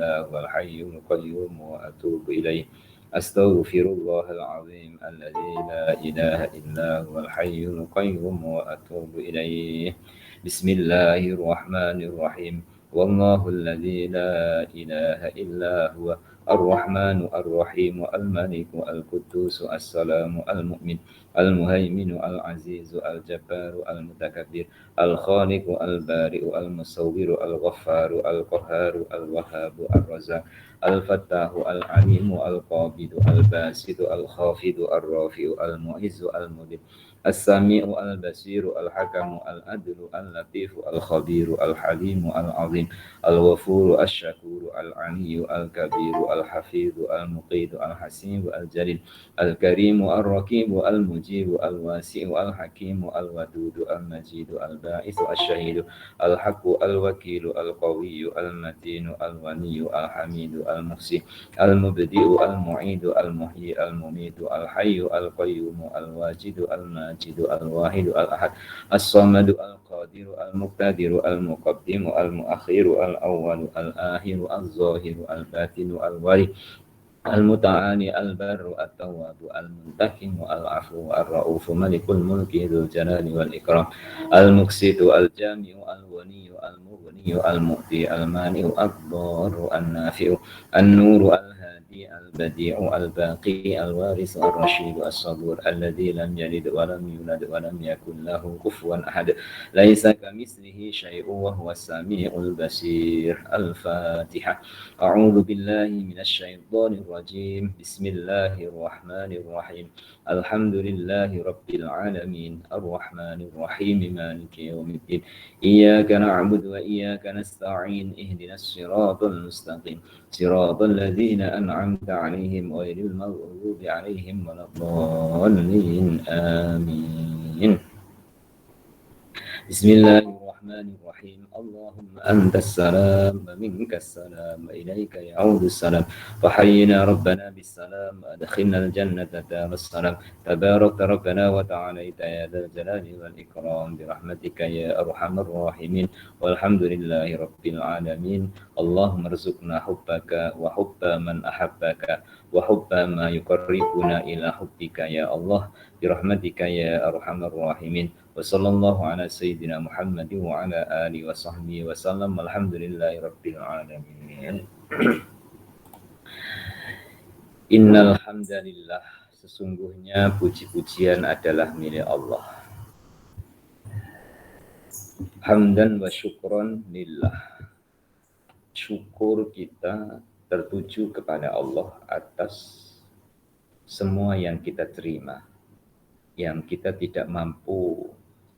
إلا هو الحي القيوم وأتوب إليه. أستغفر الله العظيم الذي لا إله إلا هو الحي القيوم وأتوب إليه. بسم الله الرحمن الرحيم. والله الذي لا إله إلا هو الرحمن الرحيم الملك القدوس السلام المؤمن المهيمن العزيز الجبار المتكبر الخالق البارئ المصور الغفار القهار الوهاب الرزاق الفتاح العليم القابض الباسط الخافض الرافع المعز المذل السميع البصير الحكم العدل اللطيف الخبير الحليم العظيم الغفور الشكور العلي الكبير الحفيظ المقيت الحسيب الجليل الكريم الرقيب المجيب الواسع الحكيم الودود المجيد الباعث الشهيد الحق الوكيل القوي المتين الولي الحميد المحسن المبدئ المعيد المحيي المميت الحي القيوم الواجد الماجد الواحد الأحد الصمد القادر المقتدر المقدم المؤخر الأول الآخر الظاهر الباطن الولي المتعالي البر التواب المنتقم العفو الرؤوف ملك الملك ذو الجلال والإكرام المقسط الجامع الغني المغني المؤتي المانع الضار النافع النور الهادي البديع الباقي الوارث الرشيد الصبور الذي لم يلد ولم يولد ولم يكن له كفوا أحد ليس كمثله شيء وهو السميع البصير. الفاتحة. أعوذ بالله من الشيطان الرجيم. بسم الله الرحمن الرحيم. الحمد لله رب العالمين الرحمن الرحيم مالك يوم الدين إياك نعبد وإياك نستعين اهدنا الصراط المستقيم صراط الذين أنعمت عليهم غير المغضوب عليهم ولا الضالين آمين. بسم الله الرحمن الرحيم. اللهم أنت السلام ومنك السلام وإليك يعود السلام فحينا ربنا بالسلام وأدخلنا الجنة دار السلام تبارك ربنا وتعاليت يا ذا الجلال والإكرام برحمتك يا أرحم الراحمين والحمد لله رب العالمين. اللهم ارزقنا حبك وحب من أحبك وحب ما يقربنا إلى حبك يا الله برحمتك يا أرحم الراحمين. وصلى الله على سيدنا محمد وعلى آله وصحبه وسلم. Alhamdulillahi rabbil alamin. Innal hamdalillah, sesungguhnya puji-pujian adalah milik Allah. Hamdan wa syukron lillah. Syukur kita tertuju kepada Allah atas semua yang kita terima, yang kita tidak mampu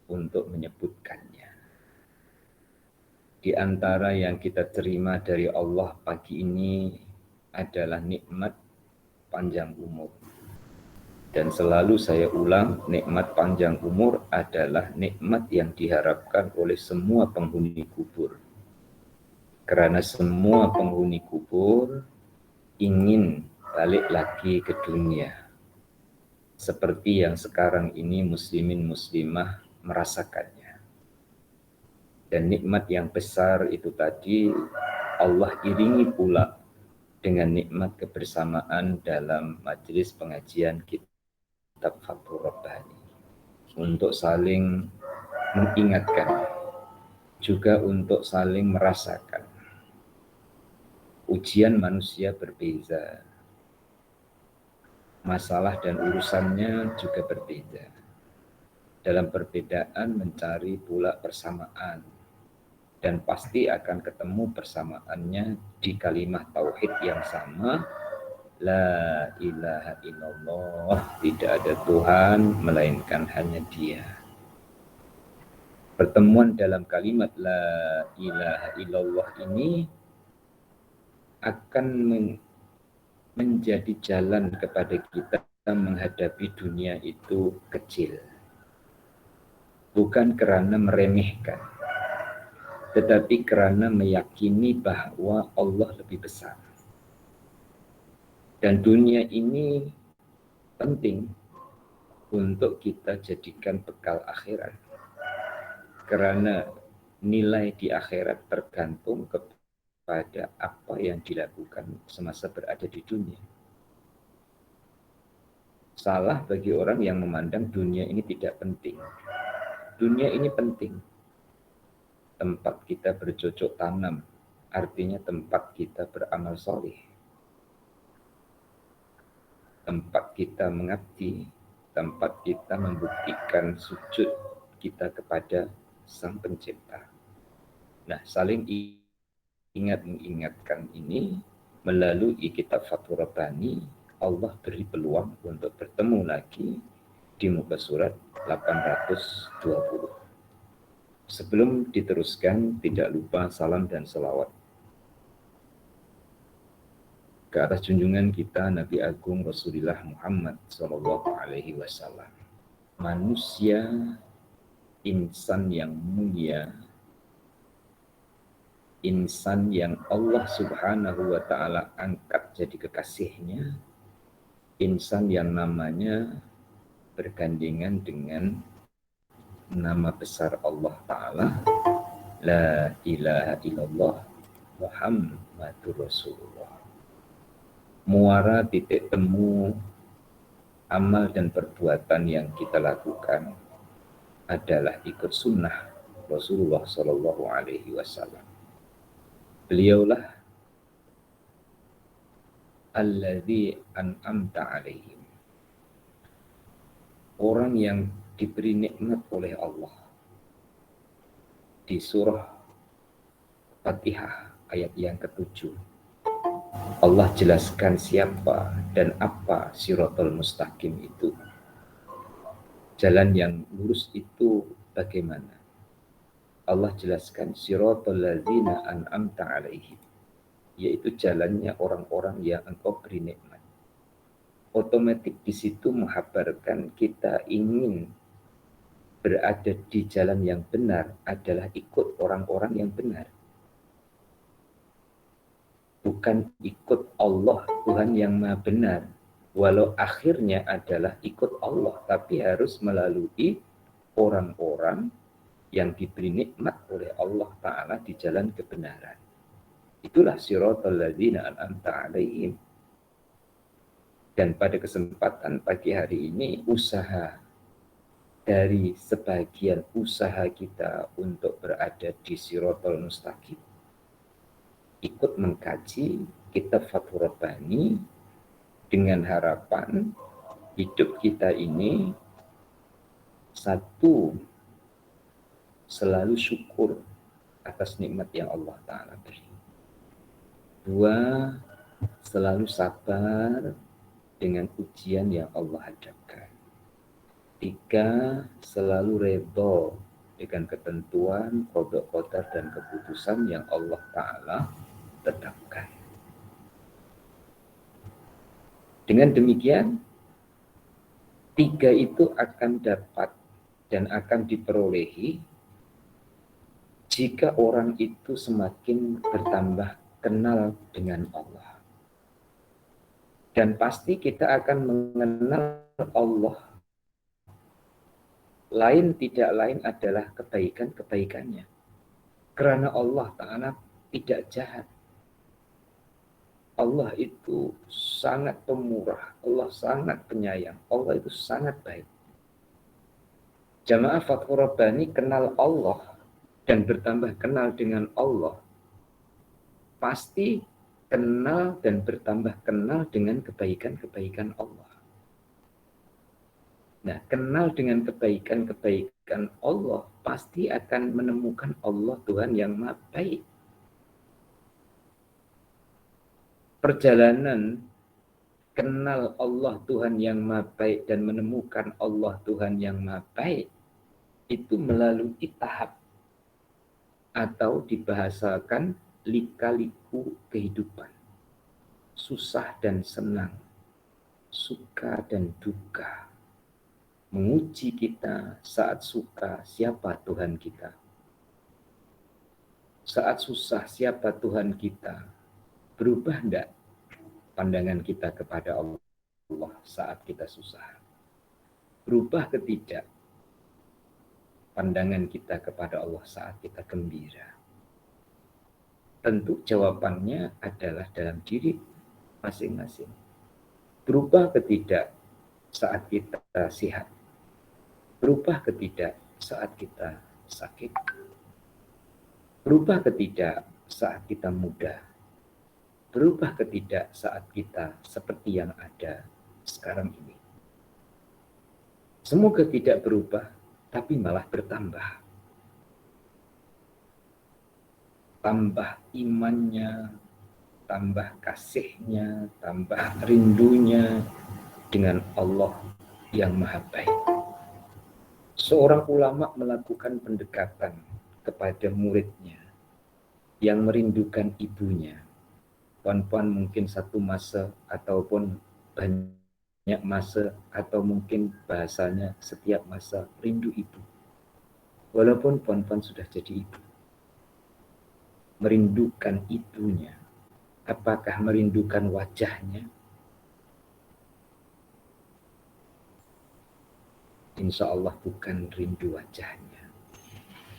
untuk menyebutkannya. Di antara yang kita terima dari Allah pagi ini adalah nikmat panjang umur. Dan selalu saya ulang, nikmat panjang umur adalah nikmat yang diharapkan oleh semua penghuni kubur. Karena semua penghuni kubur ingin balik lagi ke dunia. Seperti yang sekarang ini muslimin muslimah merasakannya. Dan nikmat yang besar itu tadi Allah iringi pula dengan nikmat kebersamaan dalam majelis pengajian kitab Fathur Rabbani. Untuk saling mengingatkan, juga untuk saling merasakan. Ujian manusia berbeza. Masalah dan urusannya juga berbeda. Dalam perbedaan mencari pula persamaan. Dan pasti akan ketemu persamaannya di kalimat tauhid yang sama. La ilaha illallah, tidak ada Tuhan melainkan hanya Dia. Pertemuan dalam kalimat la ilaha illallah ini akan menjadi jalan kepada kita menghadapi dunia itu kecil. Bukan karena meremehkan, tetapi karena meyakini bahwa Allah lebih besar. Dan dunia ini penting untuk kita jadikan bekal akhirat. Karena nilai di akhirat tergantung kepada pada apa yang dilakukan semasa berada di dunia. Salah bagi orang yang memandang dunia ini tidak penting. Dunia ini penting. Tempat kita bercocok tanam, artinya tempat kita beramal soleh. Tempat kita mengabdi, tempat kita membuktikan sujud kita kepada Sang Pencipta. Nah, saling ingat mengingatkan ini melalui kitab Fathur Rabbani. Allah beri peluang untuk bertemu lagi di muka surat 820. Sebelum diteruskan, tidak lupa salam dan selawat ke atas junjungan kita Nabi Agung Rasulullah Muhammad Sallallahu Alaihi Wasallam. Manusia, insan yang mulia, insan yang Allah Subhanahu wa Ta'ala angkat jadi kekasihnya, insan yang namanya bergandengan dengan nama besar Allah Ta'ala, La ilaha illallah Muhammadur Rasulullah. Muara titik temu amal dan perbuatan yang kita lakukan adalah ikut sunnah Rasulullah Sallallahu Alaihi Wasallam. Beliaulah alladzi an'amta alaihim, orang yang diberi nikmat oleh Allah. Di surah Fatihah ayat yang ke-7, Allah jelaskan siapa dan apa Shiratal Mustaqim itu. Jalan yang lurus itu bagaimana? Allah jelaskan Shiratal ladzina an'amta alaihim, yaitu jalannya orang-orang yang Engkau beri nikmat. Otomatis di situ menghabarkan kita ingin berada di jalan yang benar adalah ikut orang-orang yang benar. Bukan ikut Allah, Tuhan yang Maha Benar. Walau akhirnya adalah ikut Allah, tapi harus melalui orang-orang yang diberi nikmat oleh Allah Ta'ala di jalan kebenaran. Itulah Shiratal ladzina an'amta alaihim. Dan pada kesempatan pagi hari ini, usaha dari sebagian usaha kita untuk berada di Shiratal Mustaqim, ikut mengkaji kitab Fathur Rabbani dengan harapan hidup kita ini, satu, selalu syukur atas nikmat yang Allah Ta'ala beri. Dua, selalu sabar dengan ujian yang Allah hadapkan. Tiga, selalu redha dengan ketentuan, qada qadar dan keputusan yang Allah Ta'ala tetapkan. Dengan demikian, tiga itu akan dapat dan akan diperolehi jika orang itu semakin bertambah kenal dengan Allah. Dan pasti kita akan mengenal Allah. Lain tidak lain adalah kebaikan-kebaikannya. Karena Allah Ta'ala tidak jahat. Allah itu sangat pemurah, Allah sangat penyayang, Allah itu sangat baik. Jamaah Fathur Rabbani kenal Allah dan bertambah kenal dengan Allah, pasti kenal dan bertambah kenal dengan kebaikan-kebaikan Allah. Nah, kenal dengan kebaikan-kebaikan Allah, pasti akan menemukan Allah Tuhan yang Maha Baik. Perjalanan kenal Allah Tuhan yang Maha Baik dan menemukan Allah Tuhan yang Maha Baik itu melalui tahap, atau dibahasakan lika-liku kehidupan. Susah dan senang, suka dan duka. Menguji kita saat suka, siapa Tuhan kita? Saat susah, siapa Tuhan kita? Berubah enggak pandangan kita kepada Allah saat kita susah? Berubah ketidak pandangan kita kepada Allah saat kita gembira? Tentu jawabannya adalah dalam diri masing-masing. Berubah ke tidak saat kita sehat? Berubah ke tidak saat kita sakit? Berubah ke tidak saat kita muda? Berubah ke tidak saat kita seperti yang ada sekarang ini? Semoga tidak berubah, tapi malah bertambah. Tambah imannya, tambah kasihnya, tambah rindunya dengan Allah yang Maha Baik. Seorang ulama melakukan pendekatan kepada muridnya yang merindukan ibunya. Puan-puan mungkin satu masa ataupun banyak masa atau mungkin bahasanya setiap masa rindu ibu. Walaupun puan-puan sudah jadi ibu. Merindukan ibunya. Apakah merindukan wajahnya? Insya Allah bukan rindu wajahnya,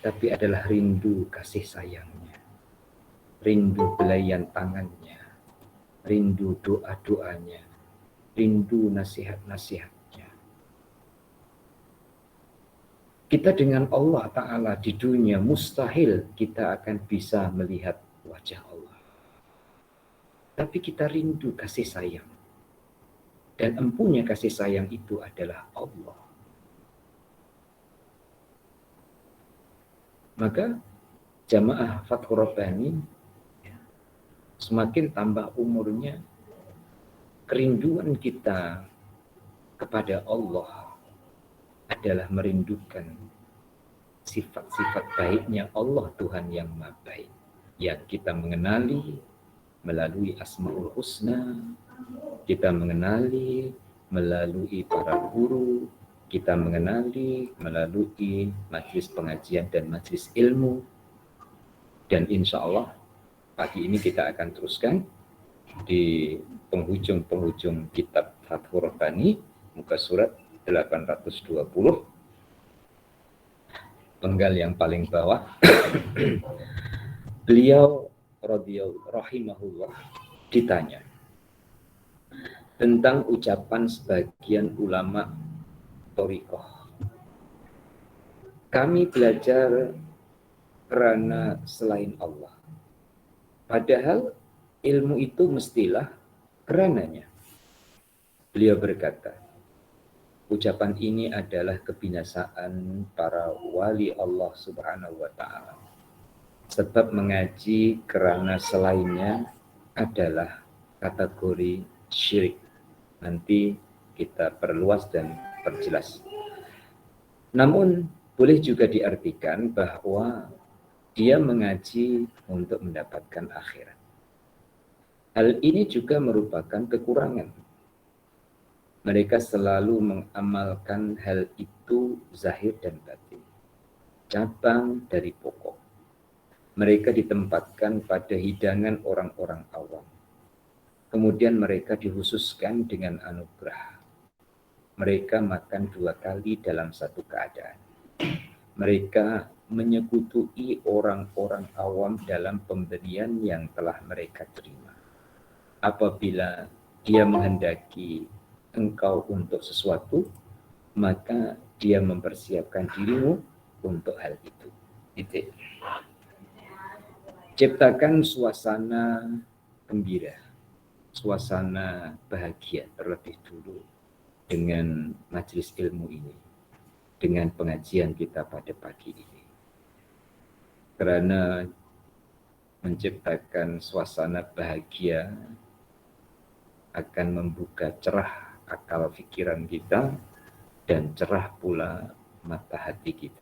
tapi adalah rindu kasih sayangnya, rindu belayan tangannya, rindu doa-doanya, rindu nasihat-nasihatnya. Kita dengan Allah Ta'ala di dunia mustahil kita akan bisa melihat wajah Allah. Tapi kita rindu kasih sayang. Dan empunya kasih sayang itu adalah Allah. Maka jamaah Fathur Rabbani semakin tambah umurnya, kerinduan kita kepada Allah adalah merindukan sifat-sifat baiknya Allah Tuhan yang Maha Baik yang kita mengenali melalui Asmaul Husna, kita mengenali melalui para guru, kita mengenali melalui majlis pengajian dan majlis ilmu. Dan insya Allah pagi ini kita akan teruskan di penghujung-penghujung kitab Fathur Rabbani, muka surat 820, penggal yang paling bawah. Beliau rahimahullah ditanya tentang ucapan sebagian ulama thariqah. Kami belajar karena selain Allah. Padahal ilmu itu mestilah karenanya. Beliau berkata, ucapan ini adalah kebinasaan para wali Allah Subhanahu wa Ta'ala. Sebab mengaji karena selainnya adalah kategori syirik. Nanti kita perluas dan perjelas. Namun boleh juga diartikan bahwa dia mengaji untuk mendapatkan akhirat. Hal ini juga merupakan kekurangan. Mereka selalu mengamalkan hal itu zahir dan batin, cabang dari pokok. Mereka ditempatkan pada hidangan orang-orang awam. Kemudian mereka dikhususkan dengan anugerah. Mereka makan 2 kali dalam satu keadaan. Mereka menyekutui orang-orang awam dalam pemberian yang telah mereka terima. Apabila dia menghendaki engkau untuk sesuatu, maka dia mempersiapkan dirimu untuk hal itu. Titik. Ciptakan suasana gembira, suasana bahagia terlebih dulu dengan majelis ilmu ini, dengan pengajian kita pada pagi ini. Karena menciptakan suasana bahagia akan membuka cerah akal pikiran kita dan cerah pula mata hati kita.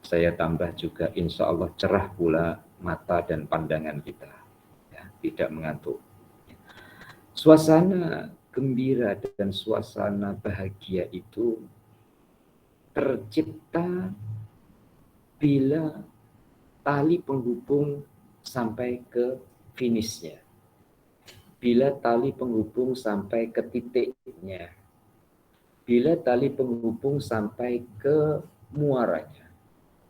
Saya tambah juga insya Allah cerah pula mata dan pandangan kita, ya, tidak mengantuk. Suasana gembira dan suasana bahagia itu tercipta bila tali penghubung sampai ke finishnya. Bila tali penghubung sampai ke titiknya. Bila tali penghubung sampai ke muaranya.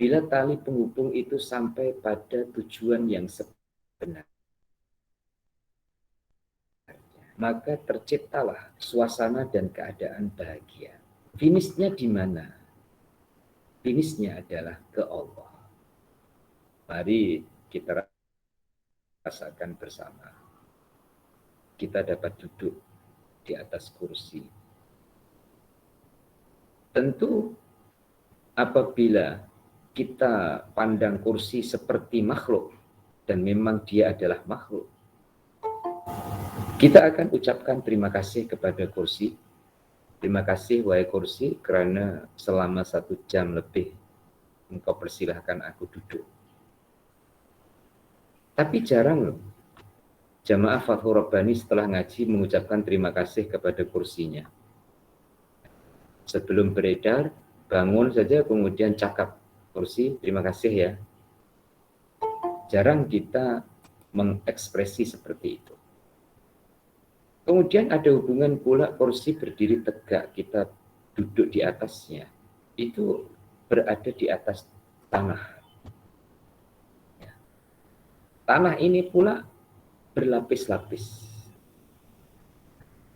bila tali penghubung itu sampai pada tujuan yang sebenarnya, maka terciptalah suasana dan keadaan bahagia. Finishnya di mana? Finishnya adalah ke Allah. Mari kita rasakan bersama. Kita dapat duduk di atas kursi. Tentu apabila kita pandang kursi seperti makhluk, dan memang dia adalah makhluk, kita akan ucapkan terima kasih kepada kursi. Terima kasih wahai kursi karena selama 1 jam lebih engkau persilahkan aku duduk. Tapi jarang loh jamaah Fathur Rabbani setelah ngaji mengucapkan terima kasih kepada kursinya. Sebelum beredar, bangun saja kemudian cakap, kursi terima kasih ya. Jarang kita mengekspresi seperti itu. Kemudian ada hubungan pula kursi berdiri tegak, kita duduk di atasnya. Itu berada di atas tanah. Tanah ini pula berlapis-lapis.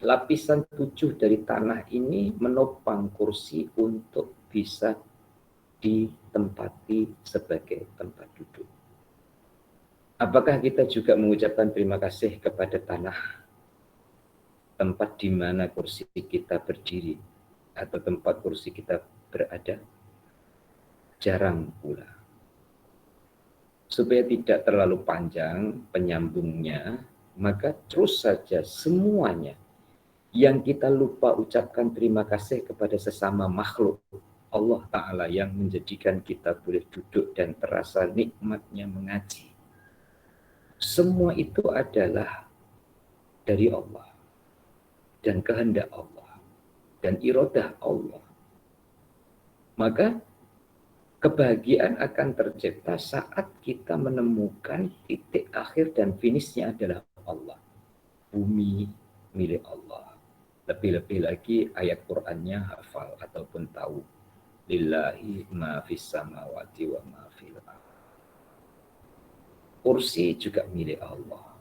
Lapisan 7 dari tanah ini menopang kursi untuk bisa ditempati sebagai tempat duduk. Apakah kita juga mengucapkan terima kasih kepada tanah, tempat di mana kursi kita berdiri atau tempat kursi kita berada? Jarang pula. Supaya tidak terlalu panjang penyambungnya, maka terus saja semuanya yang kita lupa ucapkan terima kasih kepada sesama makhluk Allah Ta'ala yang menjadikan kita boleh duduk dan terasa nikmatnya mengaji. Semua itu adalah dari Allah dan kehendak Allah dan iradah Allah. Maka kebahagiaan akan tercipta saat kita menemukan titik akhir dan finishnya adalah Allah. Bumi milik Allah. Lebih-lebih lagi ayat Qur'annya hafal ataupun tahu. Lillahi ma fis samawati wa ma fil ardh. Kursi juga milik Allah.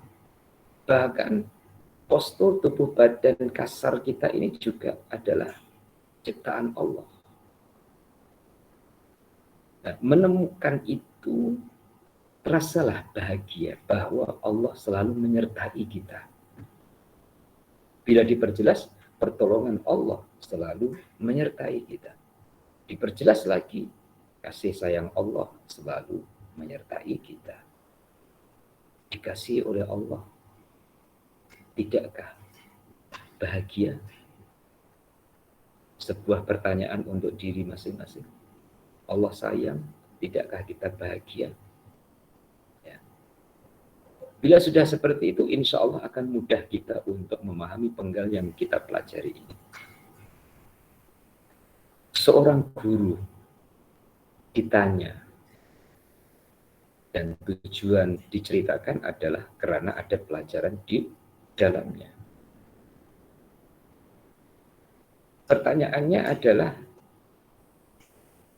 Bahkan postur tubuh badan kasar kita ini juga adalah ciptaan Allah. Nah, menemukan itu, terasalah bahagia bahwa Allah selalu menyertai kita. Bila diperjelas, pertolongan Allah selalu menyertai kita. Diperjelas lagi, kasih sayang Allah selalu menyertai kita. Dikasih oleh Allah, tidakkah bahagia? Sebuah pertanyaan untuk diri masing-masing. Allah sayang, tidakkah kita bahagia? Ya. Bila sudah seperti itu, insya Allah akan mudah kita untuk memahami penggal yang kita pelajari ini. Seorang guru ditanya, dan tujuan diceritakan adalah karena ada pelajaran di dalamnya. Pertanyaannya adalah,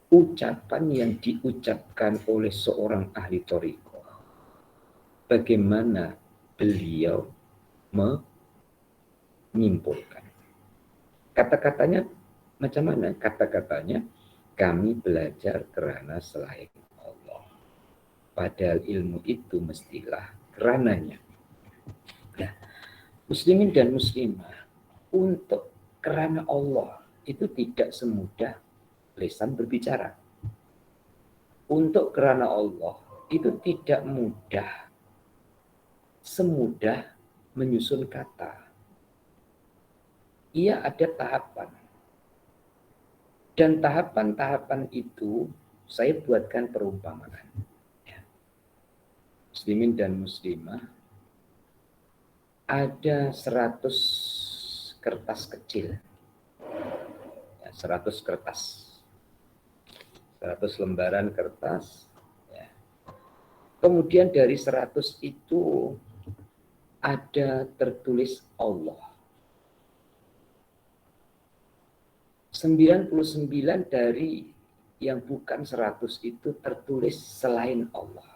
ucapan yang diucapkan oleh seorang ahli thariqah, bagaimana beliau menyimpulkan? Kata-katanya macam mana? Kata-katanya, kami belajar karena selain Allah. Padahal ilmu itu mestilah karenanya. Nah, muslimin dan muslimah, untuk karena Allah itu tidak semudah lisan berbicara. Untuk karena Allah itu tidak mudah semudah menyusun kata. Ia ada tahapan. Dan tahapan-tahapan itu saya buatkan perumpamaan. Ya. Muslimin dan muslimah, ada 100 kertas kecil. Ya, 100 kertas. 100 lembaran kertas. Ya. Kemudian dari 100 itu ada tertulis Allah. 99 dari yang bukan 100 itu tertulis selain Allah.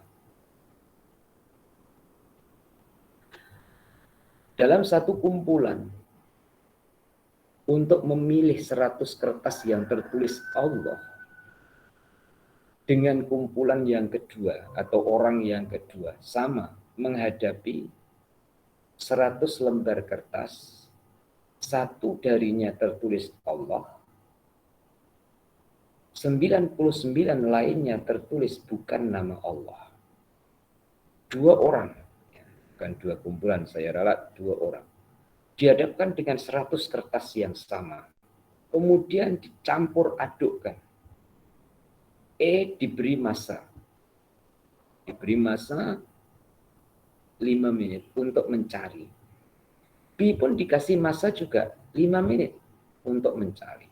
Dalam satu kumpulan, untuk memilih 100 kertas yang tertulis Allah, dengan kumpulan yang kedua atau orang yang kedua, sama menghadapi 100 lembar kertas, satu darinya tertulis Allah, 99 lainnya tertulis bukan nama Allah. Dua orang, bukan dua kumpulan, saya ralat dua orang, dihadapkan dengan 100 kertas yang sama. Kemudian dicampur adukkan. Diberi masa 5 menit untuk mencari. B pun dikasih masa juga 5 menit untuk mencari.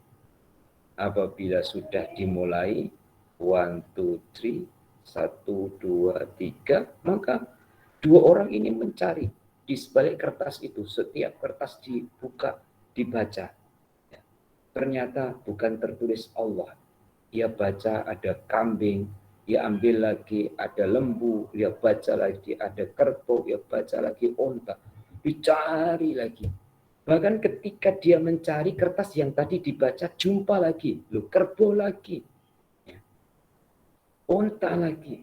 Apabila sudah dimulai 1, 2, 3, 1, 2, 3, maka dua orang ini mencari di sebalik kertas itu. Setiap kertas dibuka, dibaca. Ternyata bukan tertulis Allah. Dia baca ada kambing, dia ambil lagi ada lembu, dia baca lagi ada kerbau, dia baca lagi onta. Dicari lagi. Bahkan ketika dia mencari kertas yang tadi dibaca, jumpa lagi. Loh, kerbau lagi. Onta lagi.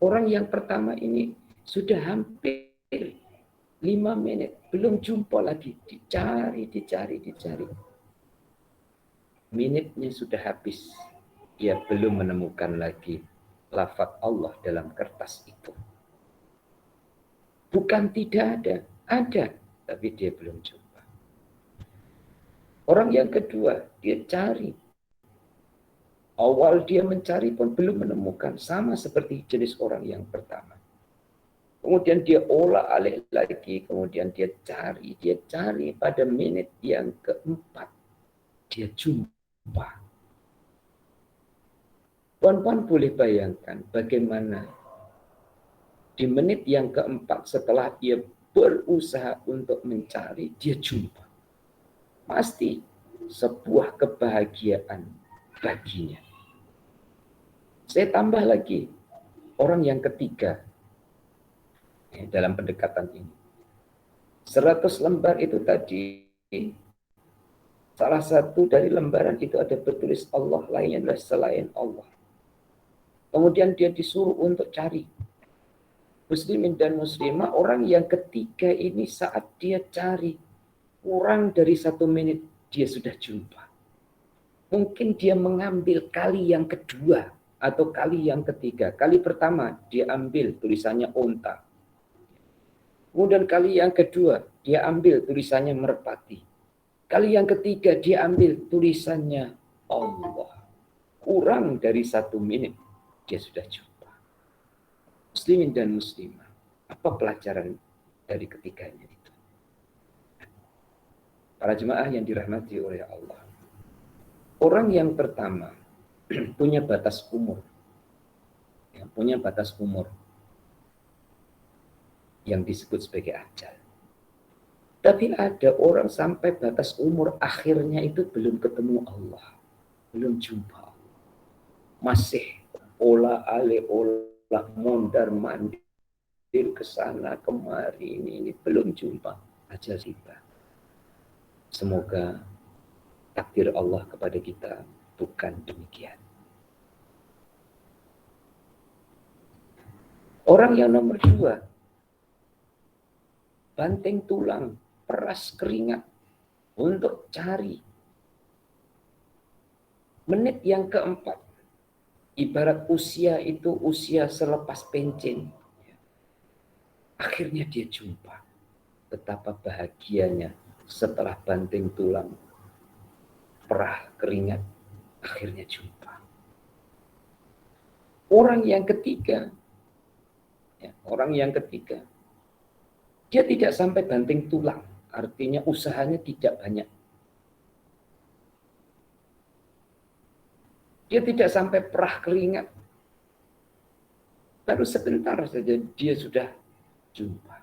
Orang yang pertama ini sudah hampir 5 menit. Belum jumpa lagi. Dicari. Minitnya sudah habis. Dia belum menemukan lagi lafaz Allah dalam kertas itu. Bukan tidak ada, tapi dia belum jumpa. Orang yang kedua, dia cari. Awal dia mencari pun belum menemukan, sama seperti jenis orang yang pertama. Kemudian dia olah alik lagi, kemudian dia cari pada menit yang keempat. Dia jumpa. Puan-puan boleh bayangkan bagaimana di menit yang keempat setelah dia berusaha untuk mencari, dia jumpa. Pasti sebuah kebahagiaan baginya. Saya tambah lagi, orang yang ketiga dalam pendekatan ini. 100 lembar itu tadi, salah satu dari lembaran itu ada bertulis Allah, lainnya adalah selain Allah. Kemudian dia disuruh untuk cari. Muslimin dan muslimah, orang yang ketiga ini saat dia cari, kurang dari 1 menit dia sudah jumpa. Mungkin dia mengambil kali yang kedua atau kali yang ketiga. Kali pertama dia ambil tulisannya onta. Kemudian kali yang kedua dia ambil tulisannya merpati. Kali yang ketiga dia ambil tulisannya Allah. Kurang dari 1 menit dia sudah jumpa. Muslimin dan muslimah, apa pelajaran dari ketiganya itu? Para jemaah yang dirahmati oleh Allah. Orang yang pertama punya batas umur. Punya batas umur yang disebut sebagai ajal. Tapi ada orang sampai batas umur akhirnya itu belum ketemu Allah. Belum jumpa Allah. Masih olah mondar mandir ke sana kemari, ini belum jumpa, ajal tiba. Semoga takdir Allah kepada kita bukan demikian. Orang yang nomor 2, banting tulang, peras keringat untuk cari. Menit yang keempat, ibarat usia itu usia selepas pencen. Akhirnya dia jumpa. Betapa bahagianya setelah banting tulang, perah keringat, akhirnya jumpa. Orang yang ketiga, dia tidak sampai banting tulang, artinya usahanya tidak banyak. Dia tidak sampai perah keringat. Baru sebentar saja dia sudah jumpa.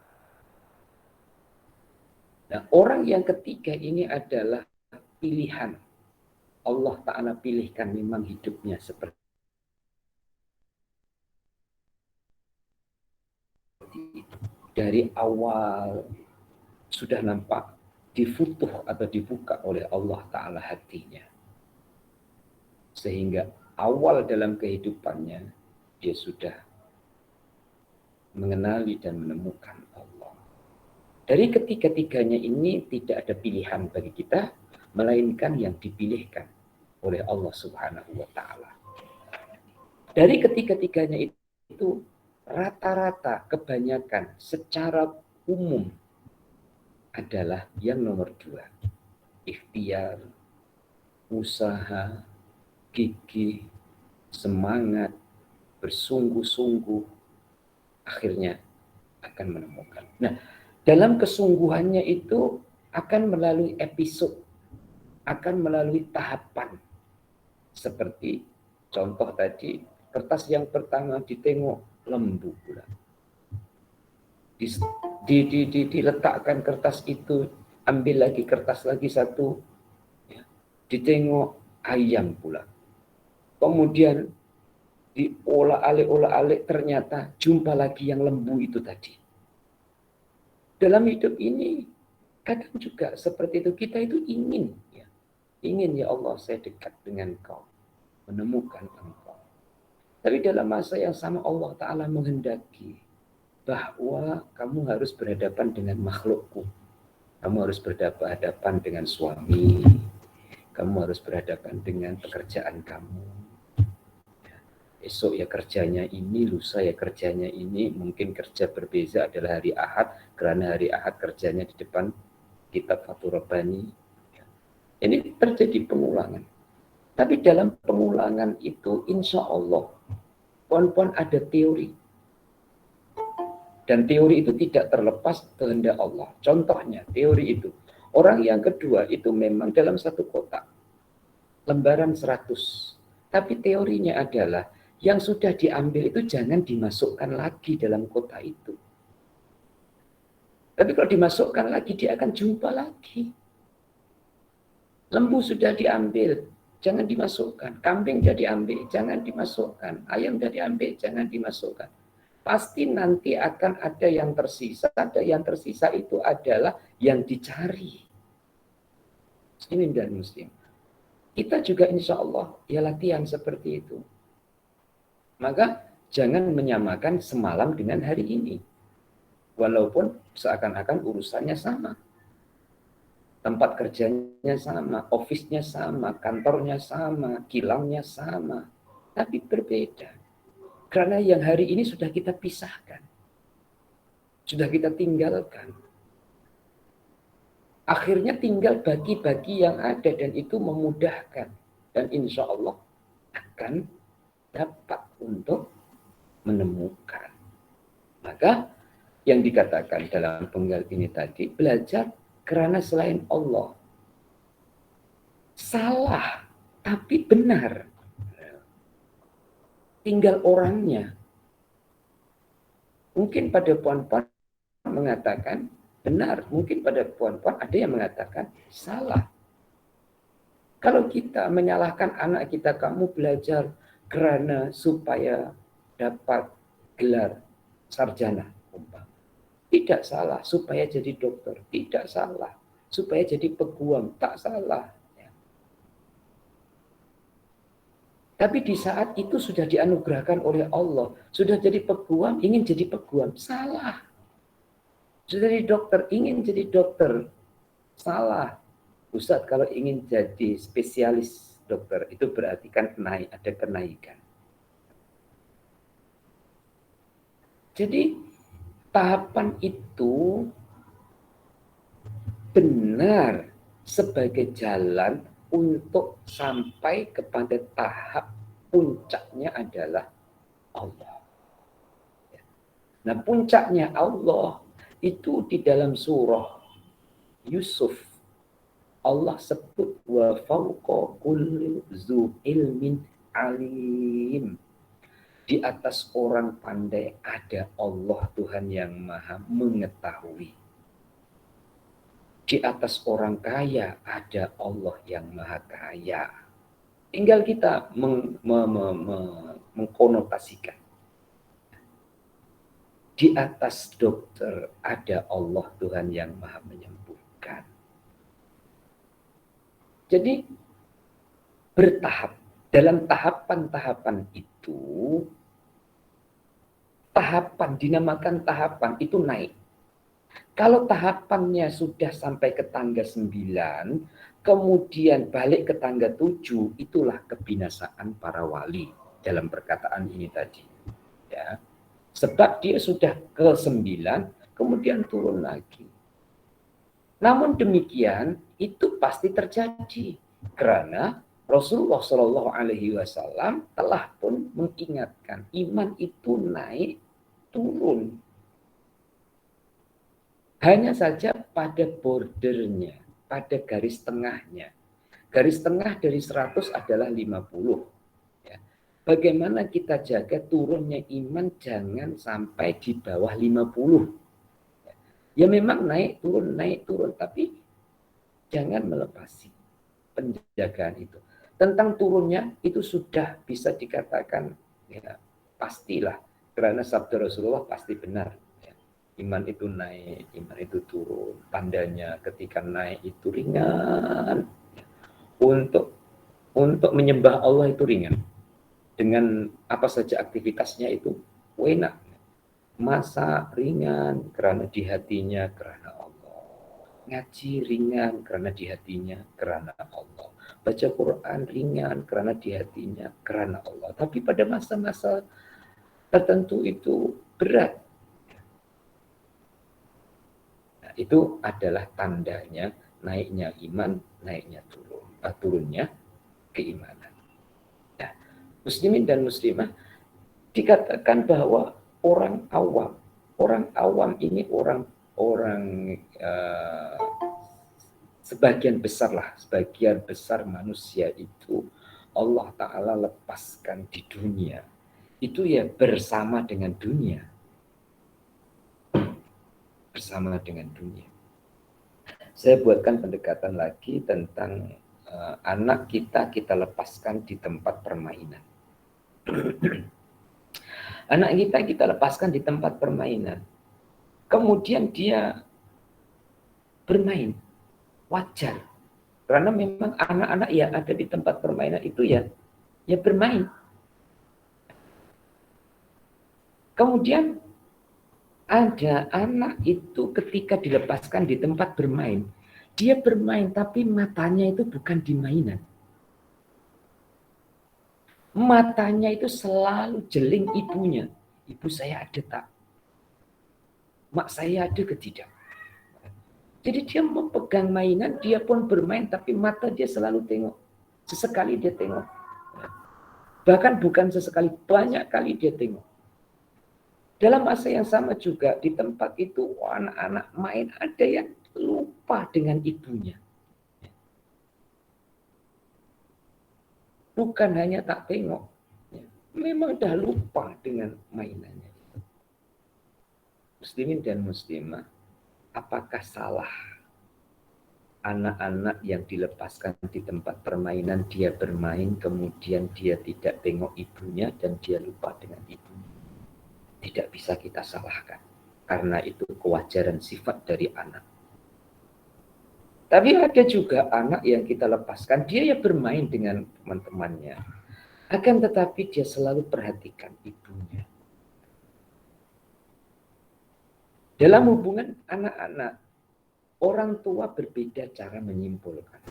Nah, orang yang ketiga ini adalah pilihan. Allah Ta'ala pilihkan memang hidupnya seperti itu. Dari awal sudah nampak difutuh atau dibuka oleh Allah Ta'ala hatinya. Sehingga awal dalam kehidupannya dia sudah mengenali dan menemukan Allah. Dari ketiga-tiganya ini tidak ada pilihan bagi kita, melainkan yang dipilihkan oleh Allah Subhanahu wa Ta'ala. Dari ketiga-tiganya itu rata-rata kebanyakan secara umum adalah yang nomor 2. Ikhtiar, usaha, gigih, semangat, bersungguh-sungguh, akhirnya akan menemukan. Nah, dalam kesungguhannya itu akan melalui episode, akan melalui tahapan. Seperti contoh tadi, kertas yang pertama ditengok lembu pula. Diletakkan kertas itu, ambil lagi kertas lagi satu, ya, ditengok ayam pula. Kemudian diolah-alik ternyata jumpa lagi yang lembu itu tadi. Dalam hidup ini kadang juga seperti itu, kita itu ingin ya Allah saya dekat dengan Kau, menemukan Engkau. Tapi dalam masa yang sama Allah Ta'ala menghendaki bahwa kamu harus berhadapan dengan makhlukku. Kamu harus berhadapan dengan suami. Kamu harus berhadapan dengan pekerjaan kamu. Esok ya kerjanya ini, lusa ya kerjanya ini. Mungkin kerja berbeza adalah hari Ahad, karena hari Ahad kerjanya di depan kitab Fathur Rabbani. Ini terjadi pengulangan. Tapi dalam pengulangan itu insya Allah pon-pon ada teori. Dan teori itu tidak terlepas kehendak Allah. Contohnya teori itu. Orang yang kedua itu memang dalam satu kotak. Lembaran 100. Tapi teorinya adalah yang sudah diambil itu jangan dimasukkan lagi dalam kotak itu. Tapi kalau dimasukkan lagi dia akan jumpa lagi. Lembu sudah diambil, jangan dimasukkan. Kambing sudah diambil, jangan dimasukkan. Ayam sudah diambil, jangan dimasukkan. Pasti nanti akan ada yang tersisa. Ada yang tersisa itu adalah yang dicari. Ini dari Muslim. Kita juga insya Allah ya latihan seperti itu. Maka jangan menyamakan semalam dengan hari ini. Walaupun seakan-akan urusannya sama. Tempat kerjanya sama, office-nya sama, kantornya sama, kilangnya sama. Tapi berbeda. Karena yang hari ini sudah kita pisahkan. Sudah kita tinggalkan. Akhirnya tinggal bagi-bagi yang ada dan itu memudahkan. Dan insya Allah akan dapat untuk menemukan. Maka yang dikatakan dalam penggal ini tadi, belajar karena selain Allah. Salah, tapi benar. Tinggal orangnya. Mungkin pada puan-puan mengatakan benar. Mungkin pada puan-puan ada yang mengatakan salah. Kalau kita menyalahkan anak kita, kamu belajar karena supaya dapat gelar sarjana. Tidak salah. Supaya jadi dokter. Tidak salah. Supaya jadi peguam. Tak salah. Tapi di saat itu sudah dianugerahkan oleh Allah. Sudah jadi peguam, ingin jadi peguam. Salah. Sudah jadi dokter, ingin jadi dokter. Salah. Ustadz kalau ingin jadi spesialis dokter, itu berarti kan ada kenaikan. Jadi tahapan itu benar sebagai jalan untuk sampai kepada tahap puncaknya adalah Allah. Nah, puncaknya Allah itu di dalam surah Yusuf. Allah sebut wa fawqa kulli zu ilmin alim. Di atas orang pandai ada Allah Tuhan yang maha mengetahui. Di atas orang kaya ada Allah yang maha kaya. Tinggal kita mengkonotasikan. Di atas dokter ada Allah Tuhan yang Maha Menyembuhkan. Jadi bertahap. Dalam tahapan-tahapan itu, tahapan dinamakan tahapan itu naik. Kalau tahapannya sudah sampai ke tangga 9, kemudian balik ke tangga 7, itulah kebinasaan para wali dalam perkataan ini tadi. Ya. Sebab dia sudah ke 9, kemudian turun lagi. Namun demikian, itu pasti terjadi. Karena Rasulullah Shallallahu Alaihi Wasallam telah pun mengingatkan, iman itu naik turun. Hanya saja pada bordernya, pada garis tengahnya. Garis tengah dari 100 adalah 50. Ya. Bagaimana kita jaga turunnya iman jangan sampai di bawah 50. Ya memang naik turun, tapi jangan melepasi penjagaan itu. Tentang turunnya itu sudah bisa dikatakan ya pastilah, karena sabda Rasulullah pasti benar. Ya. Iman itu naik, iman itu turun. Tandanya ketika naik itu ringan. Untuk menyembah Allah itu ringan. Dengan apa saja aktivitasnya itu enak. Masa ringan karena di hatinya karena Allah. Ngaji ringan karena di hatinya karena Allah. Baca Quran ringan karena di hatinya karena Allah. Tapi pada masa-masa tertentu itu berat. Nah, itu adalah tandanya naiknya iman, naiknya turunnya keimanan. Nah, muslimin dan muslimah dikatakan bahwa orang awam ini orang sebagian besar manusia itu Allah Ta'ala lepaskan di dunia. Itu ya bersama dengan dunia. Bersama dengan dunia. Saya buatkan pendekatan lagi tentang anak kita lepaskan di tempat permainan. Anak kita lepaskan di tempat permainan. Kemudian dia bermain. Wajar. Karena memang anak-anak yang ada di tempat permainan itu ya bermain. Kemudian ada anak itu ketika dilepaskan di tempat bermain, dia bermain tapi matanya itu bukan di mainan. Matanya itu selalu jeling ibunya. Ibu saya ada tak? Mak saya ada ke tidak? Jadi dia memegang mainan, dia pun bermain, tapi mata dia selalu tengok. Sesekali dia tengok. Bahkan bukan sesekali, banyak kali dia tengok. Dalam masa yang sama juga, di tempat itu anak-anak main, ada yang lupa dengan ibunya. Bukan hanya tak tengok, memang dah lupa dengan mainannya. Muslimin dan muslimah, apakah salah anak-anak yang dilepaskan di tempat permainan, dia bermain, kemudian dia tidak tengok ibunya dan dia lupa dengan ibunya? Tidak bisa kita salahkan, karena itu kewajaran sifat dari anak. Tapi ada juga anak yang kita lepaskan, dia ya bermain dengan teman-temannya. Akan tetapi dia selalu perhatikan ibunya. Dalam hubungan anak-anak, orang tua berbeda cara menyimpulkan.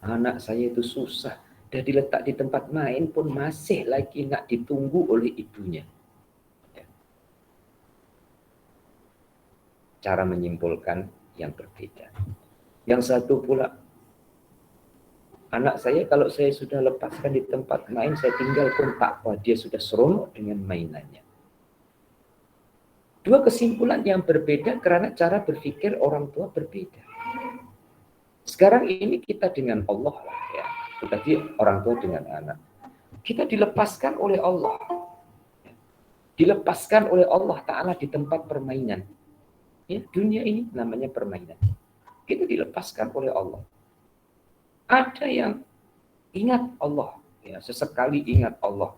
Anak saya itu susah, dah diletak di tempat main pun masih lagi nak ditunggu oleh ibunya. Cara menyimpulkan yang berbeda. Yang satu pula, anak saya kalau saya sudah lepaskan di tempat main, saya tinggal pun tak apa, dia sudah seronok dengan mainannya. Dua kesimpulan yang berbeda karena cara berpikir orang tua berbeda. Sekarang ini kita dengan Allah lah ya, tetapi orang tua dengan anak. Kita dilepaskan oleh Allah. Dilepaskan oleh Allah Ta'ala di tempat permainan. Ya, dunia ini namanya permainan. Kita dilepaskan oleh Allah. Ada yang ingat Allah, ya, sesekali ingat Allah,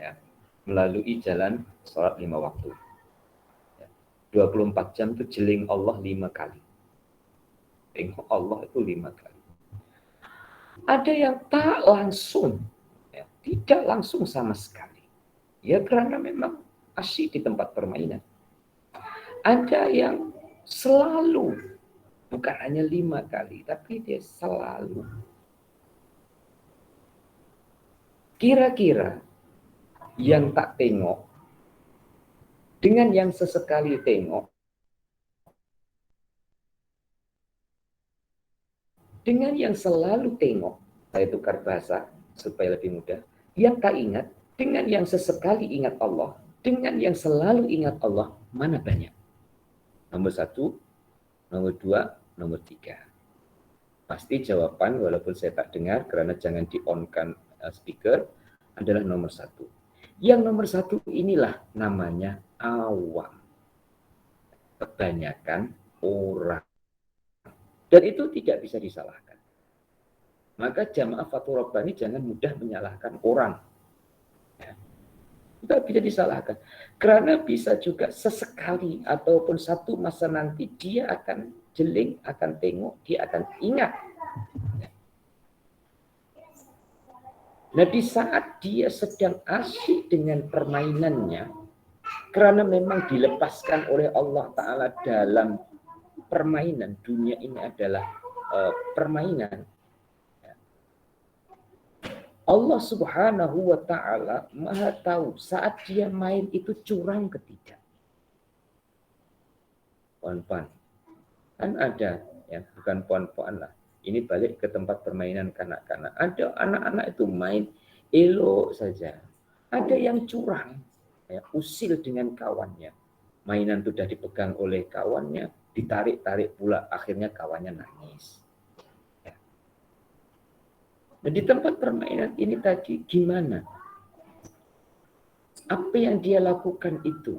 ya, melalui jalan sholat 5 waktu. Ya. 24 jam itu jeling Allah 5 kali. Tengok Allah itu 5 kali. Ada yang tak langsung, ya, tidak langsung sama sekali. Ya karena memang asyik di tempat permainan. Ada yang selalu, bukan hanya 5 kali, tapi dia selalu. Kira-kira yang tak tengok dengan yang sesekali tengok, dengan yang selalu tengok, saya tukar bahasa supaya lebih mudah, yang tak ingat, dengan yang sesekali ingat Allah, dengan yang selalu ingat Allah, mana banyak? Nomor 1, nomor 2, nomor 3. Pasti jawaban, walaupun saya tak dengar, karena jangan di-on-kan speaker, adalah nomor 1. Yang nomor 1 inilah namanya awam. Kebanyakan orang. Dan itu tidak bisa disalahkan. Maka jamaah Fathur Rabbani jangan mudah menyalahkan orang. Ya. Tidak bisa disalahkan. Karena bisa juga sesekali ataupun satu masa nanti dia akan jeling, akan tengok, dia akan ingat. Nah di saat dia sedang asyik dengan permainannya, karena memang dilepaskan oleh Allah Ta'ala dalam permainan, dunia ini adalah permainan. Allah Subhanahu wa Ta'ala Maha tahu saat dia main itu curang ketidak. Puan-puan, kan ada, ya, bukan puan-puan lah. Ini balik ke tempat permainan kanak-kanak. Ada anak-anak itu main elok saja. Ada yang curang, ya, usil dengan kawannya. Mainan sudah dipegang oleh kawannya, ditarik-tarik pula, akhirnya kawannya nangis. Ya. Nah, di tempat permainan ini tadi gimana? Apa yang dia lakukan itu?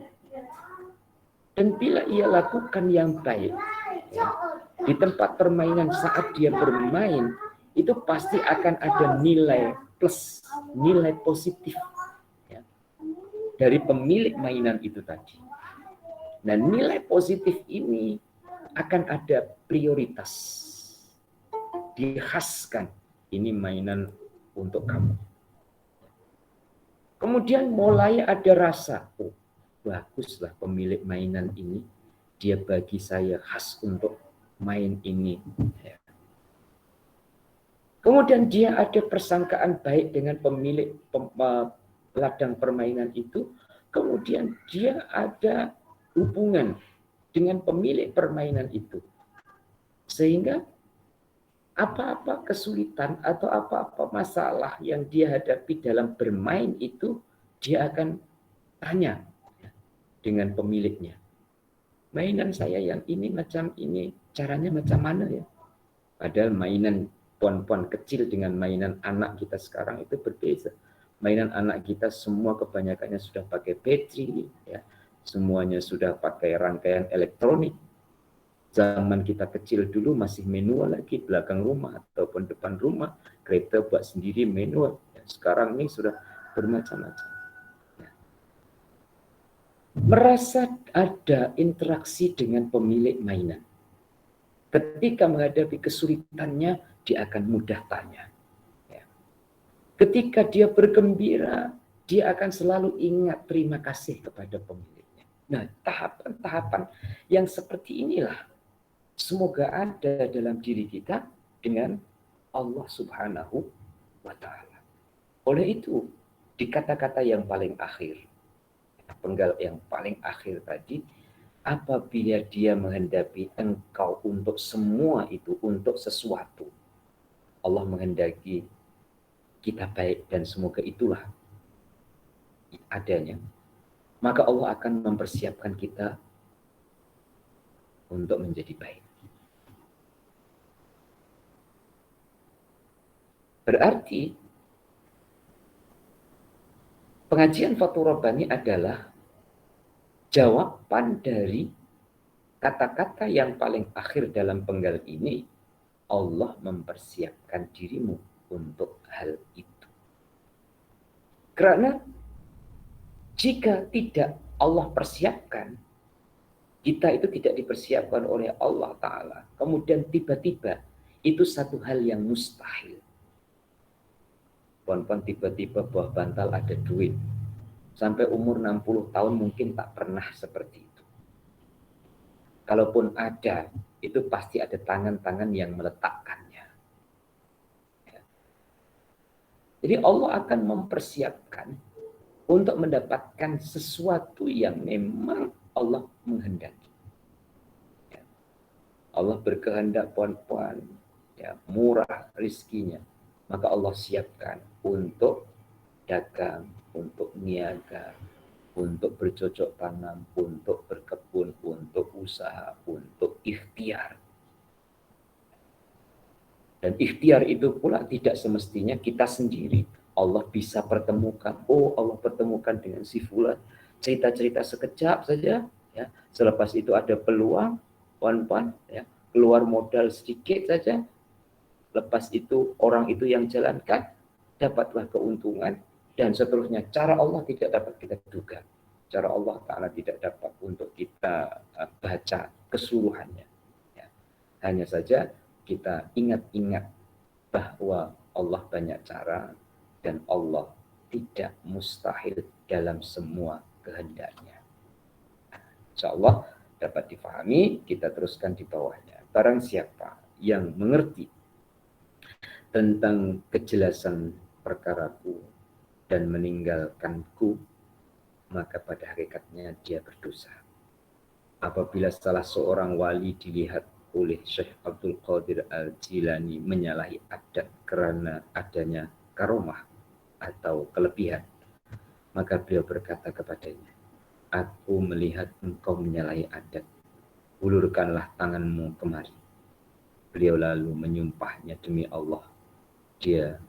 Dan bila ia lakukan yang baik, ya, di tempat permainan saat dia bermain, itu pasti akan ada nilai plus, nilai positif, ya, dari pemilik mainan itu tadi. Nah, nilai positif ini akan ada prioritas. Dikhaskan, ini mainan untuk kamu. Kemudian mulai ada rasa, oh, baguslah pemilik mainan ini, dia bagi saya khas untuk main ini. Kemudian dia ada persangkaan baik dengan pemilik ladang permainan itu. Kemudian dia ada hubungan dengan pemilik permainan itu. Sehingga apa-apa kesulitan atau apa-apa masalah yang dia hadapi dalam bermain itu, dia akan tanya dengan pemiliknya. Mainan saya yang ini macam ini, caranya macam mana ya? Padahal mainan puan-puan kecil dengan mainan anak kita sekarang itu berbeda. Mainan anak kita semua kebanyakannya sudah pakai bateri, ya. Semuanya sudah pakai rangkaian elektronik. Zaman kita kecil dulu masih manual lagi, belakang rumah ataupun depan rumah, kereta buat sendiri manual. Sekarang ini sudah bermacam-macam. Merasa ada interaksi dengan pemilik mainan. Ketika menghadapi kesulitannya, dia akan mudah tanya. Ketika dia bergembira, dia akan selalu ingat terima kasih kepada pemiliknya. Nah, tahapan-tahapan yang seperti inilah semoga ada dalam diri kita dengan Allah Subhanahu wa Ta'ala. Oleh itu, di kata-kata yang paling akhir, penggal yang paling akhir tadi, apabila dia menghendaki engkau untuk semua itu, untuk sesuatu, Allah menghendaki kita baik dan semoga itulah adanya, maka Allah akan mempersiapkan kita untuk menjadi baik. Berarti pengajian Fathur Rabbani adalah jawaban dari kata-kata yang paling akhir dalam penggal ini. Allah mempersiapkan dirimu untuk hal itu. Karena jika tidak Allah persiapkan, kita itu tidak dipersiapkan oleh Allah Ta'ala, kemudian tiba-tiba itu satu hal yang mustahil. Pon-pon tiba-tiba bawah bantal ada duit. Sampai umur 60 tahun mungkin tak pernah seperti itu. Kalaupun ada, itu pasti ada tangan-tangan yang meletakkannya. Jadi Allah akan mempersiapkan untuk mendapatkan sesuatu yang memang Allah menghendaki. Allah berkehendak puan-puan, ya, murah rizkinya, maka Allah siapkan untuk dagang, untuk niaga, untuk bercocok tanam, untuk berkebun, untuk usaha, untuk ikhtiar. Dan ikhtiar itu pula tidak semestinya kita sendiri. Allah bisa pertemukan, Allah pertemukan dengan si fulan, cerita-cerita sekejap saja, ya. Selepas itu ada peluang, puan-puan, ya, keluar modal sedikit saja. Lepas itu orang itu yang jalankan, dapatlah keuntungan, dan seterusnya. Cara Allah tidak dapat kita duga. Cara Allah Ta'ala tidak dapat untuk kita baca keseluruhannya. Ya. Hanya saja kita ingat-ingat bahwa Allah banyak cara dan Allah tidak mustahil dalam semua kehendaknya. Insya Allah dapat difahami, kita teruskan di bawahnya. Barang siapa yang mengerti tentang kejelasan perkaraku dan meninggalkanku, maka pada hakikatnya dia berdosa. Apabila salah seorang wali dilihat oleh Syekh Abdul Qadir Al-Jilani menyalahi adat karena adanya karomah atau kelebihan, maka beliau berkata kepadanya, aku melihat engkau menyalahi adat, ulurkanlah tanganmu kemari. Beliau lalu menyumpahnya demi Allah, dia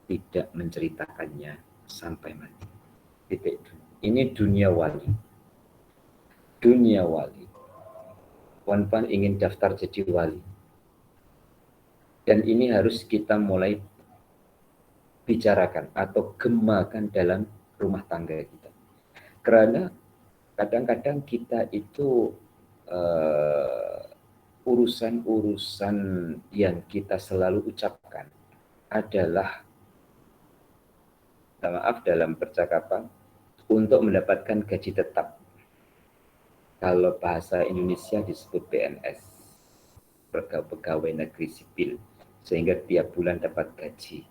tidak menceritakannya sampai mati. Titik. Ini dunia wali. Dunia wali. Puan-puan ingin daftar jadi wali. Dan ini harus kita mulai bicarakan atau gemakan dalam rumah tangga kita. Karena kadang-kadang kita itu urusan-urusan yang kita selalu ucapkan adalah, maaf dalam percakapan, untuk mendapatkan gaji tetap. Kalau bahasa Indonesia disebut PNS, pegawai negeri sipil, sehingga tiap bulan dapat gaji.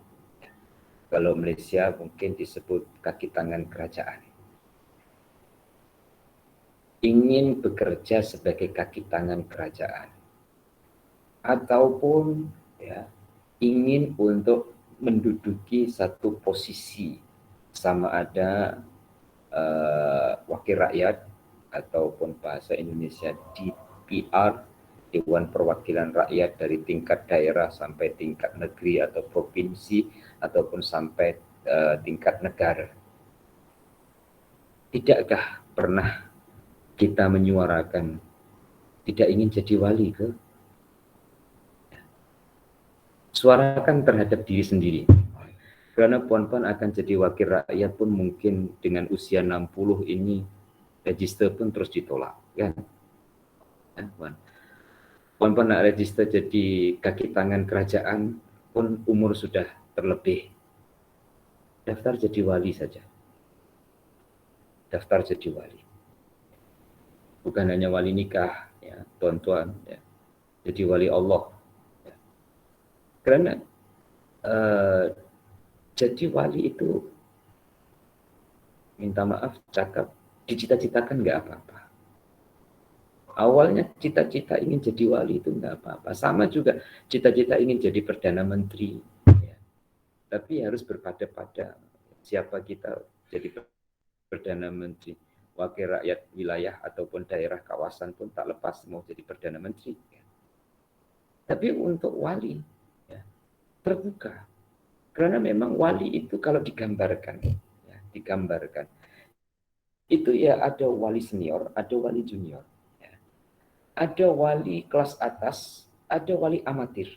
Kalau Malaysia mungkin disebut kaki tangan kerajaan. Ingin bekerja sebagai kaki tangan kerajaan, ataupun ya, ingin untuk menduduki satu posisi, sama ada wakil rakyat ataupun bahasa Indonesia DPR, Dewan Perwakilan Rakyat, dari tingkat daerah sampai tingkat negeri atau provinsi ataupun sampai tingkat negara. Tidakkah pernah kita menyuarakan tidak ingin jadi wali ke? Suarakan terhadap diri sendiri. Karena puan-puan akan jadi wakil rakyat pun mungkin dengan usia 60 ini register pun terus ditolak, kan? Puan-puan nak register jadi kaki tangan kerajaan pun umur sudah terlebih. Daftar jadi wali saja. Daftar jadi wali. Bukan hanya wali nikah, ya, tuan-tuan, ya. Jadi wali Allah. Ya. Karena jadi wali itu, minta maaf cakap, dicita-citakan nggak apa-apa. Awalnya cita-cita ingin jadi wali itu nggak apa-apa. Sama juga cita-cita ingin jadi Perdana Menteri. Ya. Tapi harus berpada-pada siapa kita jadi Perdana Menteri. Wakil rakyat wilayah ataupun daerah kawasan pun tak lepas mau jadi Perdana Menteri. Ya. Tapi untuk wali, ya, terbuka. Karena memang wali itu kalau digambarkan, ya, digambarkan, itu ya ada wali senior, ada wali junior. Ada wali kelas atas, ada wali amatir.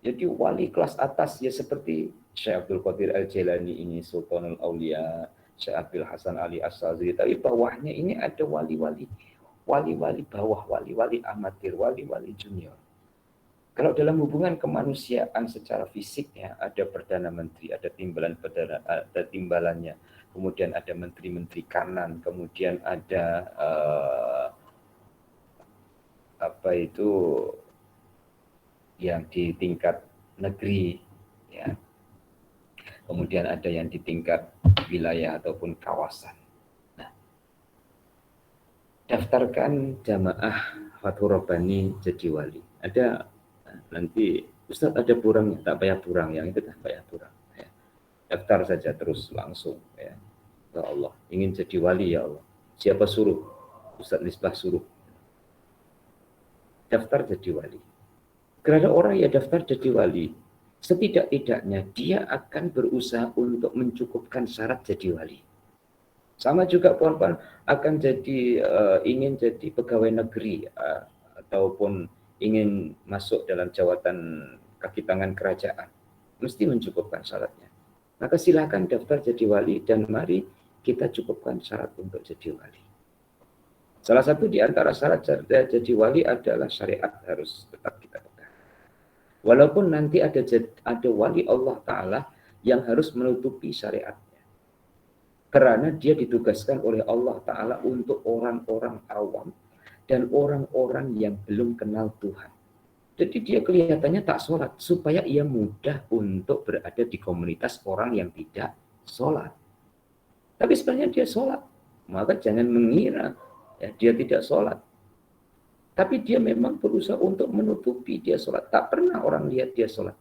Jadi wali kelas atas ya seperti Syekh Abdul Qadir Al-Jailani ini, Sultanul Aulia, Syekh Abdul Hasan Ali As-Sazili. Tapi bawahnya ini ada wali-wali. Wali-wali bawah, wali-wali amatir, wali-wali junior. Kalau dalam hubungan kemanusiaan secara fisik ya, ada Perdana Menteri, ada timbalan perdana, ada timbalannya. Kemudian ada menteri-menteri kanan, kemudian ada apa itu yang di tingkat negeri ya. Kemudian ada yang di tingkat wilayah ataupun kawasan. Nah, daftarkan jamaah Fathur Rabbani jadi wali. Ada nanti Ustadz ada burangnya, tak payah burang, yang itu tak payah burang ya. Daftar saja terus langsung ya. Ya Allah, ingin jadi wali ya Allah. Siapa suruh? Ustadz Misbah suruh. Daftar jadi wali. Karena orang yang daftar jadi wali, setidak-tidaknya dia akan berusaha untuk mencukupkan syarat jadi wali. Sama juga puan-puan akan jadi ingin jadi pegawai negeri ataupun ingin masuk dalam jawatan kaki tangan kerajaan, mesti mencukupkan syaratnya. Maka silakan daftar jadi wali dan mari kita cukupkan syarat untuk jadi wali. Salah satu di antara syarat jadi wali adalah syariat harus tetap kita pegang. Walaupun nanti ada wali Allah Ta'ala yang harus menutupi syariatnya. Karena dia ditugaskan oleh Allah Ta'ala untuk orang-orang awam dan orang-orang yang belum kenal Tuhan. Jadi dia kelihatannya tak sholat supaya ia mudah untuk berada di komunitas orang yang tidak sholat. Tapi sebenarnya dia sholat. Maka jangan mengira ya, dia tidak sholat. Tapi dia memang berusaha untuk menutupi dia sholat. Tak pernah orang lihat dia sholat.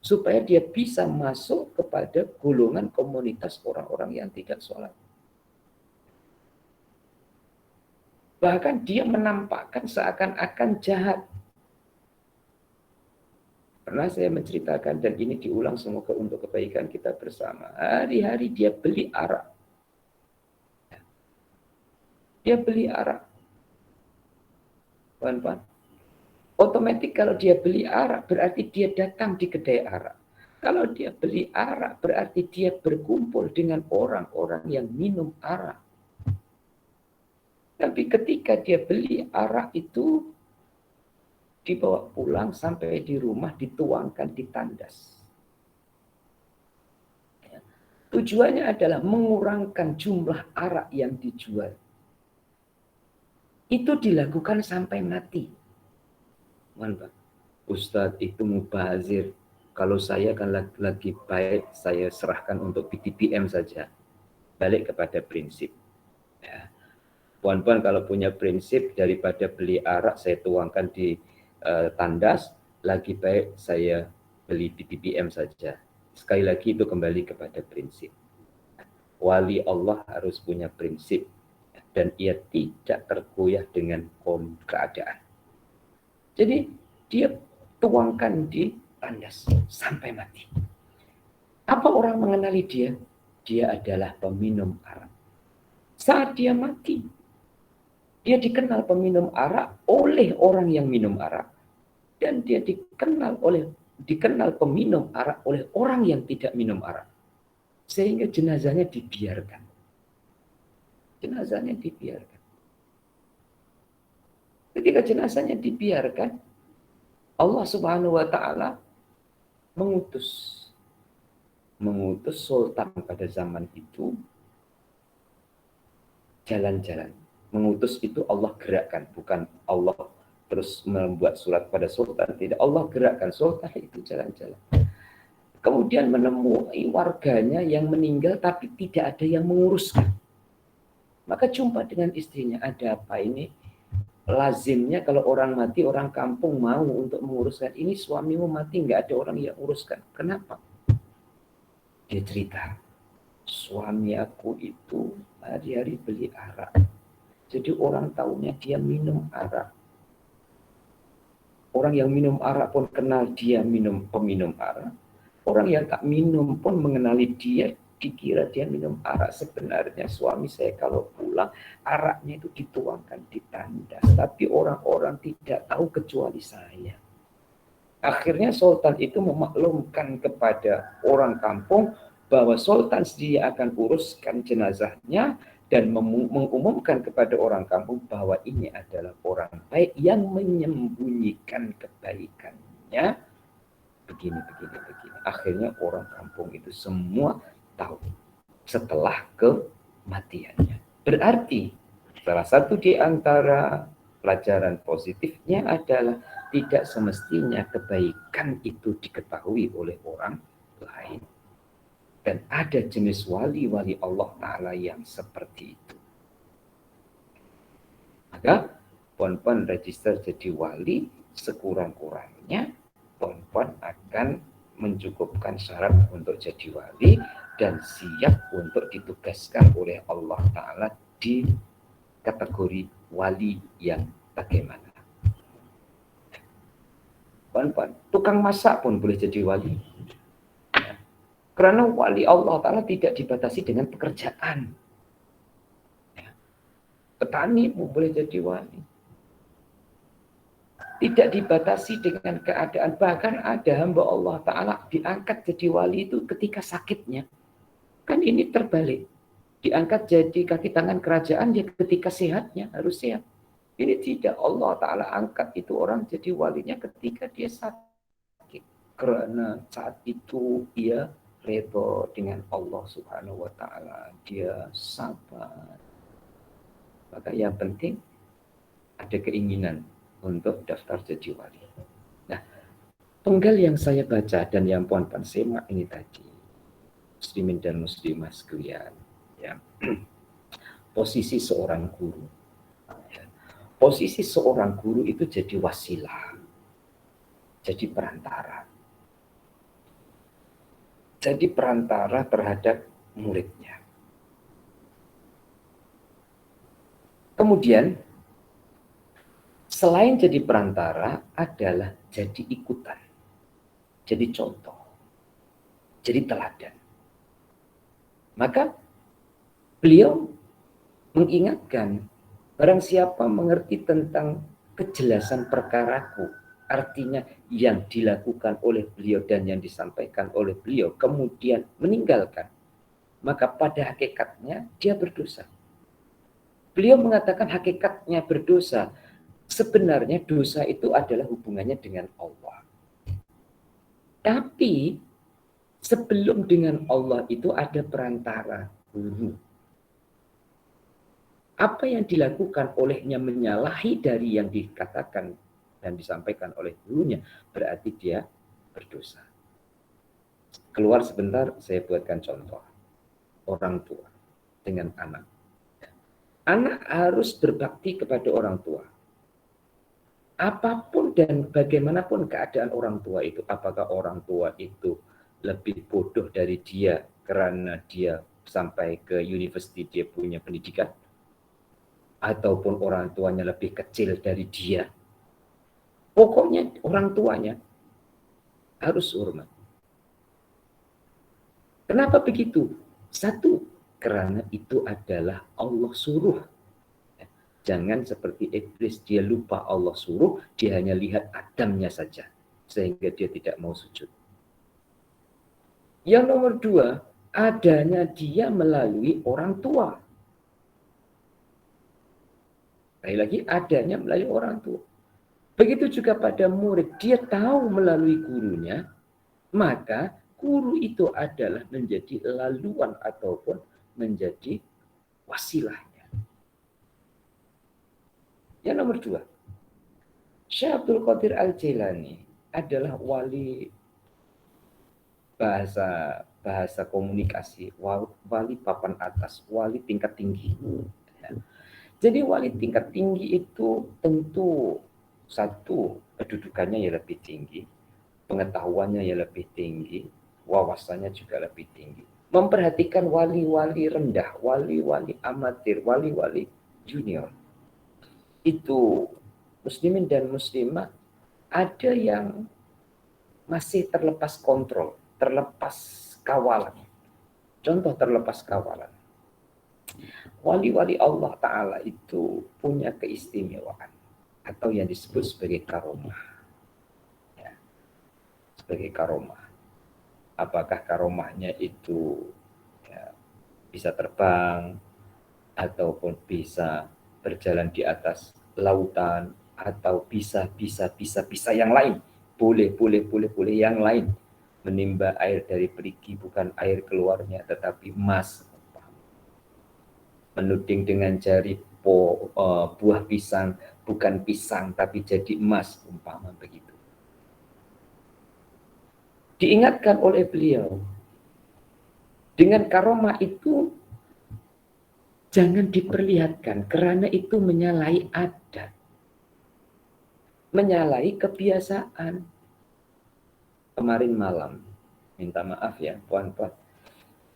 Supaya dia bisa masuk kepada golongan komunitas orang-orang yang tidak sholat. Bahkan dia menampakkan seakan-akan jahat. Pernah saya menceritakan dan ini diulang semoga untuk kebaikan kita bersama. Hari-hari dia beli arak. Dia beli arak. Puan-puan. Otomatis kalau dia beli arak berarti dia datang di kedai arak. Kalau dia beli arak berarti dia berkumpul dengan orang-orang yang minum arak. Tapi ketika dia beli arak itu dibawa pulang sampai di rumah dituangkan di tandas. Tujuannya adalah mengurangkan jumlah arak yang dijual. Itu dilakukan sampai mati. Mantap. Ustadz itu mubazir. Kalau saya kan lagi baik, saya serahkan untuk PTPM saja. Balik kepada prinsip. Ya. Puan-puan kalau punya prinsip daripada beli arak saya tuangkan di tandas, lagi baik saya beli PTPM saja. Sekali lagi itu kembali kepada prinsip. Wali Allah harus punya prinsip. Dan ia tidak tergoyah dengan keadaan. Jadi dia tuangkan di tandas sampai mati. Apa orang mengenali dia? Dia adalah peminum arak. Saat dia mati, dia dikenal peminum arak oleh orang yang minum arak. Dan dia dikenal peminum arak oleh orang yang tidak minum arak. Sehingga jenazahnya dibiarkan. Jenazahnya dibiarkan. Ketika jenazahnya dibiarkan, Allah Subhanahu wa Ta'ala mengutus sultan pada zaman itu jalan-jalan. Mengutus itu Allah gerakkan, bukan Allah terus membuat surat pada sultan. Tidak, Allah gerakkan sultan itu jalan-jalan. Kemudian menemui warganya yang meninggal tapi tidak ada yang menguruskan. Maka jumpa dengan istrinya, ada apa ini? Lazimnya kalau orang mati, orang kampung mau untuk menguruskan. Ini suamimu mati, nggak ada orang yang uruskan. Kenapa? Dia cerita, suami aku itu hari-hari beli arak. Jadi orang tahunya dia minum arak. Orang yang minum arak pun kenal dia peminum arak. Orang yang tak minum pun mengenali dia, dikira dia minum arak. Sebenarnya suami saya kalau pulang araknya itu dituangkan di tandas, tapi orang-orang tidak tahu kecuali saya. Akhirnya sultan itu memaklumkan kepada orang kampung bahwa sultan sendiri akan uruskan jenazahnya dan mengumumkan kepada orang kampung bahwa ini adalah orang baik yang menyembunyikan kebaikannya begini. Akhirnya orang kampung itu semua tahu setelah kematiannya. Berarti salah satu di antara pelajaran positifnya adalah tidak semestinya kebaikan itu diketahui oleh orang lain. Dan ada jenis wali-wali Allah Ta'ala yang seperti itu. Maka pon-pon register jadi wali, sekurang-kurangnya pon-pon akan mencukupkan syarat untuk jadi wali dan siap untuk ditugaskan oleh Allah Ta'ala di kategori wali yang bagaimana. Pon-pon, tukang masak pun boleh jadi wali. Karena wali Allah Ta'ala tidak dibatasi dengan pekerjaan. Petani pun boleh jadi wali. Tidak dibatasi dengan keadaan. Bahkan ada hamba Allah Ta'ala diangkat jadi wali itu ketika sakitnya. Kan ini terbalik. Diangkat jadi kaki tangan kerajaan ya ketika sehatnya, harus sehat. Ini tidak, Allah Ta'ala angkat itu orang jadi walinya ketika dia sakit. Karena saat itu ia redha dengan Allah Subhanahu wa Ta'ala. Dia sabar. Maka yang penting ada keinginan untuk daftar jadi wali. Nah, penggal yang saya baca dan yang puan-puan semak ini tadi, muslimin dan muslimah sekalian, ya, posisi seorang guru. Ya, posisi seorang guru itu jadi wasilah, jadi perantara. Jadi perantara terhadap muridnya. Kemudian, selain jadi perantara adalah jadi ikutan, jadi contoh, jadi teladan. Maka beliau mengingatkan, barang siapa mengerti tentang kejelasan perkaraku, artinya yang dilakukan oleh beliau dan yang disampaikan oleh beliau, kemudian meninggalkan, maka pada hakikatnya dia berdosa. Beliau mengatakan hakikatnya berdosa. Sebenarnya dosa itu adalah hubungannya dengan Allah. Tapi sebelum dengan Allah itu ada perantara, guru. Apa yang dilakukan olehnya menyalahi dari yang dikatakan dan disampaikan oleh gurunya, berarti dia berdosa. Keluar sebentar, saya buatkan contoh. Orang tua dengan anak. Anak harus berbakti kepada orang tua. Apapun dan bagaimanapun keadaan orang tua itu, apakah orang tua itu lebih bodoh dari dia karena dia sampai ke university dia punya pendidikan, ataupun orang tuanya lebih kecil dari dia, pokoknya orang tuanya harus hormat. Kenapa begitu? Satu, karena itu adalah Allah suruh. Jangan seperti iblis, dia lupa Allah suruh, dia hanya lihat Adamnya saja, sehingga dia tidak mau sujud. Yang nomor dua, adanya dia melalui orang tua. Sekali lagi, adanya melalui orang tua. Begitu juga pada murid, dia tahu melalui gurunya, maka guru itu adalah menjadi laluan ataupun menjadi wasilahnya. Yang nomor dua, Syekh Abdul Qadir Al-Jailani adalah wali bahasa komunikasi, wali papan atas, wali tingkat tinggi. Jadi wali tingkat tinggi itu tentu satu, kedudukannya ya lebih tinggi, pengetahuannya ya lebih tinggi, wawasannya juga lebih tinggi. Memperhatikan wali-wali rendah, wali-wali amatir, wali-wali junior. Itu muslimin dan muslimah ada yang masih terlepas kontrol, terlepas kawalan. Contoh terlepas kawalan. Wali-wali Allah Ta'ala itu punya keistimewaan atau yang disebut sebagai karomah. Ya. sebagai karomah. Apakah karomahnya itu ya, bisa terbang, ataupun bisa berjalan di atas lautan, atau bisa yang lain. Boleh yang lain. Menimba air dari perigi bukan air keluarnya, tetapi emas. Menuding dengan jari buah pisang bukan pisang tapi jadi emas, umpama begitu. Diingatkan oleh beliau, dengan karomah itu jangan diperlihatkan karena itu menyalahi adat, menyalahi kebiasaan. Kemarin malam, minta maaf ya puan-puan,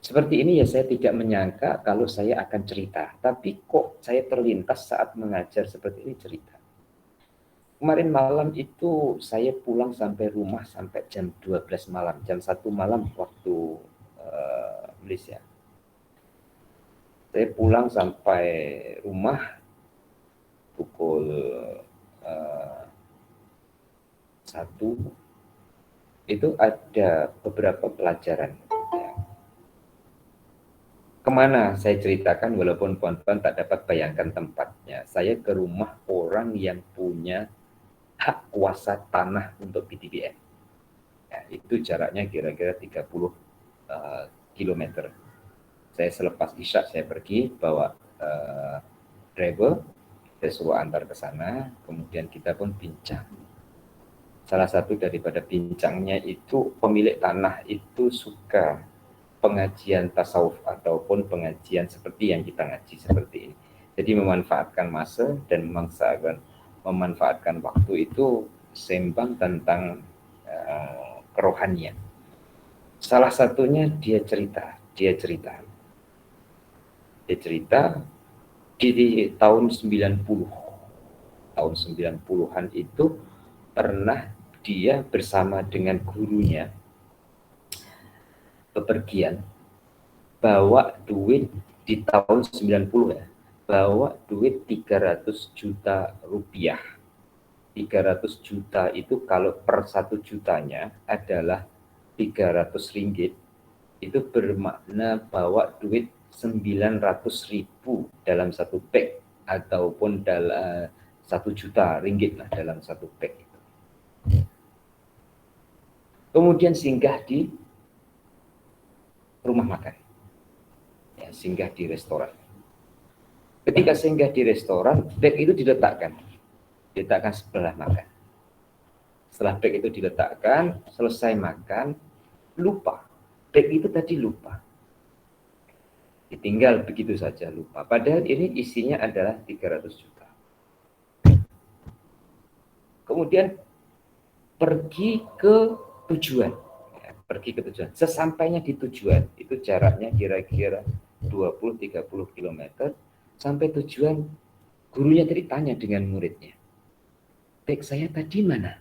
seperti ini ya, saya tidak menyangka kalau saya akan cerita, tapi kok saya terlintas saat mengajar seperti ini cerita. Kemarin malam itu saya pulang sampai rumah sampai jam 12 malam, jam 1 malam waktu Malaysia. Saya pulang sampai rumah pukul 1, itu ada beberapa pelajaran. Kemana saya ceritakan, walaupun puan-puan tak dapat bayangkan tempatnya. Saya ke rumah orang yang punya hak kuasa tanah untuk PTBM. Ya, itu jaraknya kira-kira 30 kilometer. Saya selepas isya saya pergi bawa driver, saya suruh antar ke sana, kemudian kita pun bincang. Salah satu daripada bincangnya itu pemilik tanah itu suka pengajian tasawuf ataupun pengajian seperti yang kita ngaji seperti ini. Jadi memanfaatkan masa dan memanfaatkan waktu itu sembang tentang kerohanian. Salah satunya dia cerita di tahun 90-an itu pernah dia bersama dengan gurunya bepergian, bawa duit di tahun 90 ya, bawa duit 300 juta rupiah. 300 juta itu kalau per 1 jutanya adalah 300 ringgit, itu bermakna bawa duit 900.000 dalam satu bag, ataupun dalam 1 juta ringgit lah dalam satu bag itu. Kemudian singgah di rumah makan, ya, singgah di restoran. Ketika singgah di restoran, bag itu diletakkan sebelah makan. Setelah bag itu diletakkan, selesai makan, lupa. Bag itu tadi lupa. Ditinggal begitu saja, lupa. Padahal ini isinya adalah 300 juta. Kemudian pergi ke tujuan. Sesampainya di tujuan, itu jaraknya kira-kira 20-30 km. Sampai tujuan, gurunya tadi tanya dengan muridnya, bag saya tadi mana?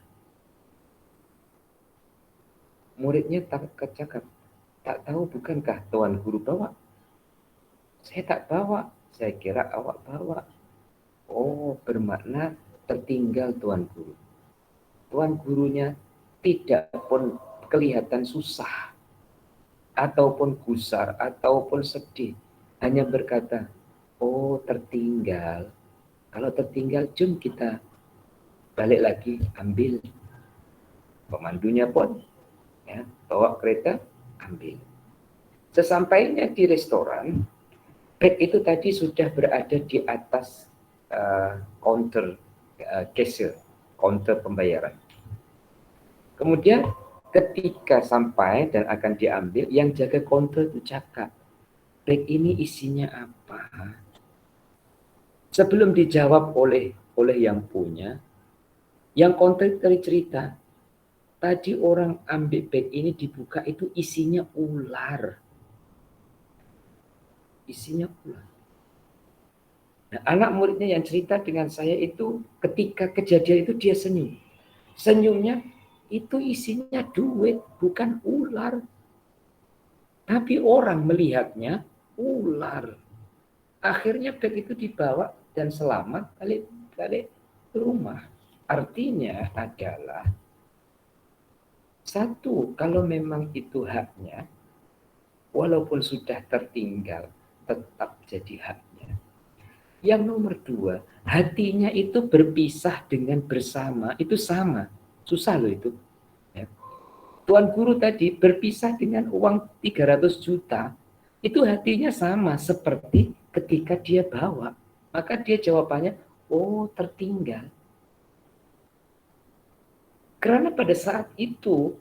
Muridnya tak cakap, tak tahu bukankah tuan guru bawa? Saya tak bawa, saya kira awak bawa. Oh, bermakna tertinggal tuan guru. Tuan gurunya tidak pun kelihatan susah, ataupun gusar, ataupun sedih. Hanya berkata, oh tertinggal. Kalau tertinggal, jom kita balik lagi, ambil. Pemandunya pun ya, bawa kereta, ambil. Sesampainya di restoran, bag itu tadi sudah berada di atas counter cashier, counter pembayaran. Kemudian ketika sampai dan akan diambil, yang jaga counter itu cakap, bag ini isinya apa? Sebelum dijawab oleh yang punya, yang counter tadi cerita, tadi orang ambil bag ini dibuka itu isinya ular. Isinya ular. Nah, anak muridnya yang cerita dengan saya itu ketika kejadian itu dia senyum. Senyumnya itu isinya duit, bukan ular. Tapi orang melihatnya ular. Akhirnya bag itu dibawa dan selamat balik ke rumah. Artinya adalah Satu, kalau memang itu haknya, walaupun sudah tertinggal, tetap jadi haknya. Yang nomor dua, hatinya itu berpisah dengan bersama, itu sama. Susah loh itu. Ya. Tuan guru tadi berpisah dengan uang 300 juta, itu hatinya sama seperti ketika dia bawa. Maka dia jawabannya, oh tertinggal. Karena pada saat itu,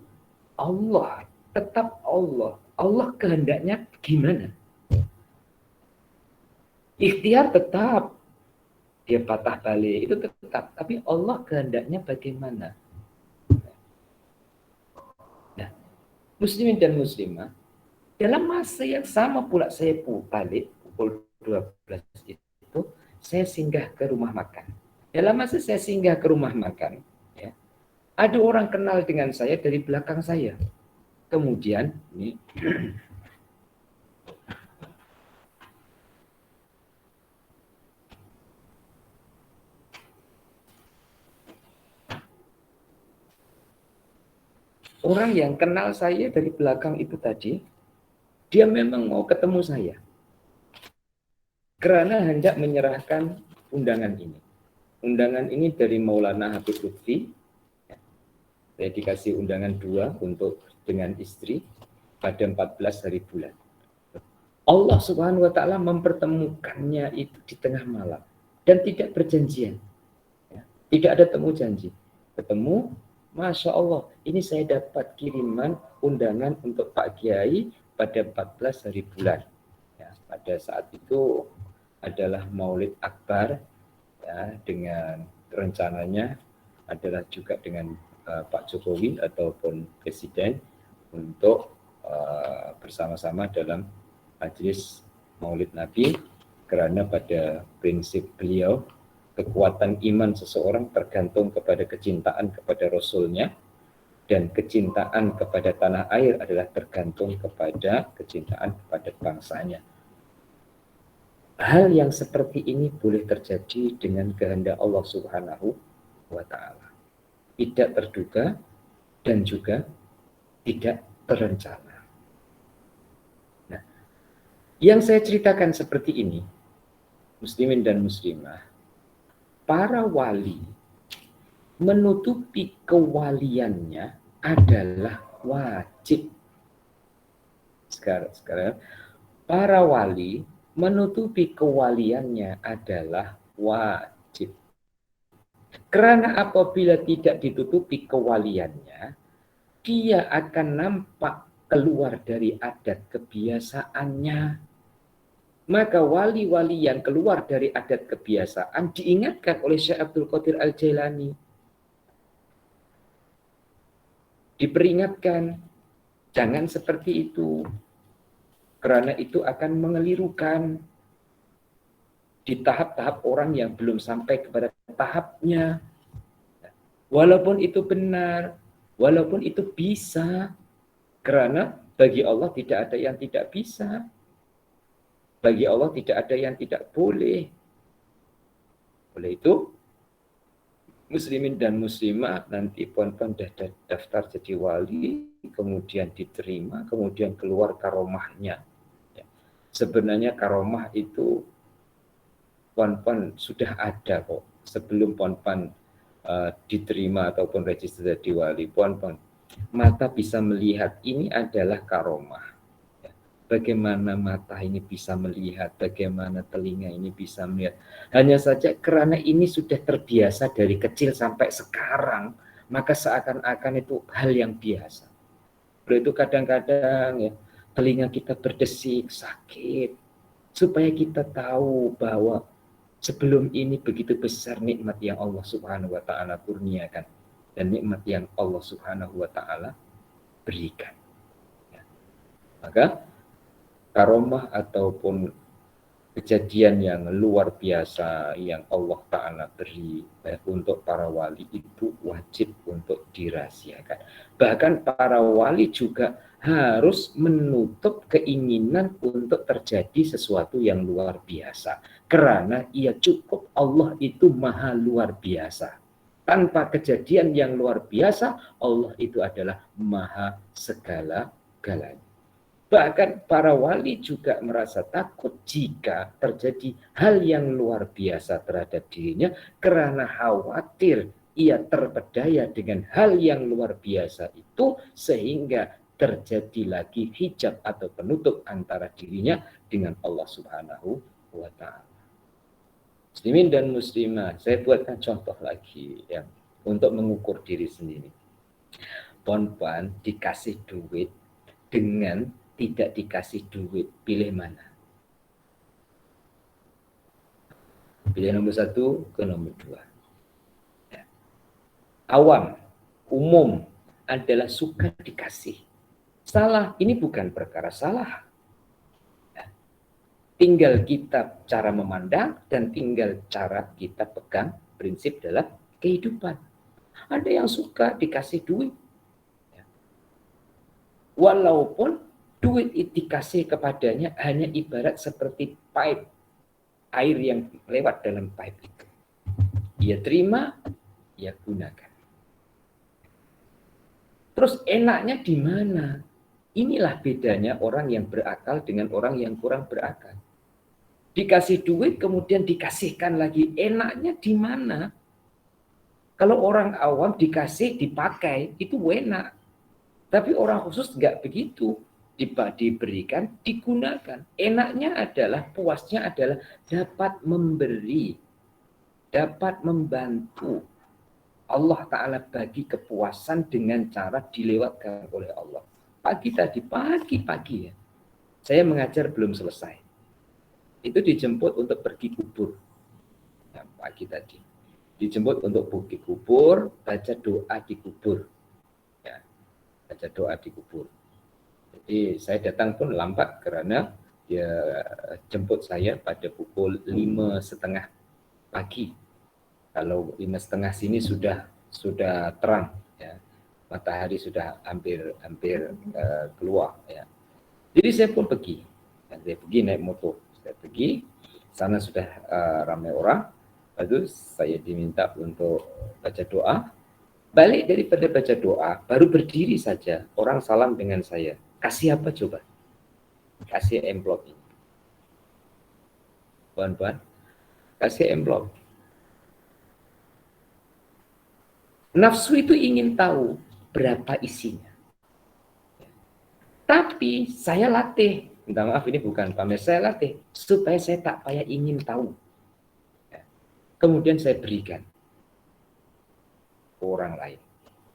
Allah, tetap Allah. Allah kehendaknya gimana? Ikhtiar tetap, dia patah balik, itu tetap. Tapi Allah kehendaknya bagaimana? Nah, muslimin dan muslimah, dalam masa yang sama pula saya balik, pukul 12 itu, saya singgah ke rumah makan. Dalam masa saya singgah ke rumah makan, ya, ada orang kenal dengan saya dari belakang saya. Kemudian, ini orang yang kenal saya dari belakang itu tadi, dia memang mau ketemu saya. Karena hendak menyerahkan undangan ini. Undangan ini dari Maulana Habib Lutfi. Saya dikasih undangan 2 untuk dengan istri pada 14 hari bulan. Allah Subhanahu wa taala mempertemukannya itu di tengah malam dan tidak berjanjian. Ya, tidak ada temu janji. Ketemu, Masya Allah, ini saya dapat kiriman undangan untuk Pak Kiai pada 14 hari bulan. Ya, pada saat itu adalah Maulid Akbar, ya, dengan rencananya adalah juga dengan Pak Jokowi ataupun Presiden untuk bersama-sama dalam majelis Maulid Nabi, karena pada prinsip beliau kekuatan iman seseorang tergantung kepada kecintaan kepada Rasulnya, dan kecintaan kepada tanah air adalah tergantung kepada kecintaan kepada bangsanya. Hal yang seperti ini boleh terjadi dengan kehendak Allah Subhanahu wa taala. Tidak terduga dan juga tidak terencana. Nah, yang saya ceritakan seperti ini, muslimin dan muslimah, para wali menutupi kewaliannya adalah wajib. Sekarang para wali menutupi kewaliannya adalah wajib. Karena apabila tidak ditutupi kewaliannya, dia akan nampak keluar dari adat kebiasaannya. Maka wali-wali yang keluar dari adat kebiasaan diingatkan oleh Syekh Abdul Qadir Al-Jailani. Diperingatkan, jangan seperti itu. Karena itu akan mengelirukan di tahap-tahap orang yang belum sampai kepada tahapnya. Walaupun itu benar, walaupun itu bisa, karena bagi Allah tidak ada yang tidak bisa. Bagi Allah tidak ada yang tidak boleh. Oleh itu, muslimin dan muslimah nanti puan-puan daftar jadi wali, kemudian diterima, kemudian keluar karomahnya. Sebenarnya karomah itu puan-puan sudah ada kok. Sebelum puan-puan diterima ataupun register jadi wali, puan-puan mata bisa melihat, ini adalah karomah. Bagaimana mata ini bisa melihat, bagaimana telinga ini bisa melihat. Hanya saja karena ini sudah terbiasa dari kecil sampai sekarang, maka seakan-akan itu hal yang biasa. Itu kadang-kadang ya, telinga kita berdesik, sakit, supaya kita tahu bahwa sebelum ini begitu besar nikmat yang Allah Subhanahu wa taala kurniakan dan nikmat yang Allah Subhanahu wa taala berikan. Ya. Maka karomah ataupun kejadian yang luar biasa yang Allah Ta'ala beri untuk para wali itu wajib untuk dirahasiakan. Bahkan para wali juga harus menutup keinginan untuk terjadi sesuatu yang luar biasa. Karena ia cukup, Allah itu maha luar biasa. tanpa kejadian yang luar biasa, Allah itu adalah maha segala-galanya. Bahkan para wali juga merasa takut jika terjadi hal yang luar biasa terhadap dirinya karena khawatir ia terpedaya dengan hal yang luar biasa itu sehingga terjadi lagi hijab atau penutup antara dirinya dengan Allah Subhanahu wa Ta'ala. Muslimin dan muslimah, saya buatkan contoh lagi yang untuk mengukur diri sendiri. Puan-puan dikasih duit dengan tidak dikasih duit, pilih mana? Pilih nomor 1 ke nomor 2. Ya. Awam, umum adalah suka dikasih. Salah, ini bukan perkara salah. Ya. Tinggal kita cara memandang dan tinggal cara kita pegang prinsip dalam kehidupan. Ada yang suka dikasih duit. Ya. Walaupun duit itu dikasih kepadanya hanya ibarat seperti pipe air yang lewat dalam pipe itu. Ia terima, ia gunakan. Terus enaknya di mana? Inilah bedanya orang yang berakal dengan orang yang kurang berakal. Dikasih duit kemudian dikasihkan lagi. Enaknya di mana? Kalau orang awam dikasih dipakai itu enak. Tapi orang khusus nggak begitu. Diberikan, digunakan. Enaknya adalah, puasnya adalah dapat memberi, dapat membantu. Allah Ta'ala bagi kepuasan dengan cara dilewatkan oleh Allah. Pagi-pagi ya, saya mengajar belum selesai. Itu dijemput untuk pergi kubur. Ya, pagi tadi. Dijemput untuk pergi kubur, baca doa di kubur. Ya, baca doa di kubur. Jadi saya datang pun lambat karena dia jemput saya pada pukul 5:30 pagi. Kalau 5:30 sini sudah terang, ya. Matahari sudah hampir keluar. Ya. Jadi saya pun pergi. Saya pergi naik motor. Saya pergi, sana sudah ramai orang. Lalu saya diminta untuk baca doa. Balik daripada baca doa, baru berdiri saja orang salam dengan saya. Kasih apa coba? Kasih amplop ini. Puan-puan, kasih amplop. Nafsu itu ingin tahu berapa isinya. Tapi saya latih. Minta maaf, ini bukan pamer, saya latih. Supaya saya tak payah ingin tahu. Kemudian saya berikan ke orang lain.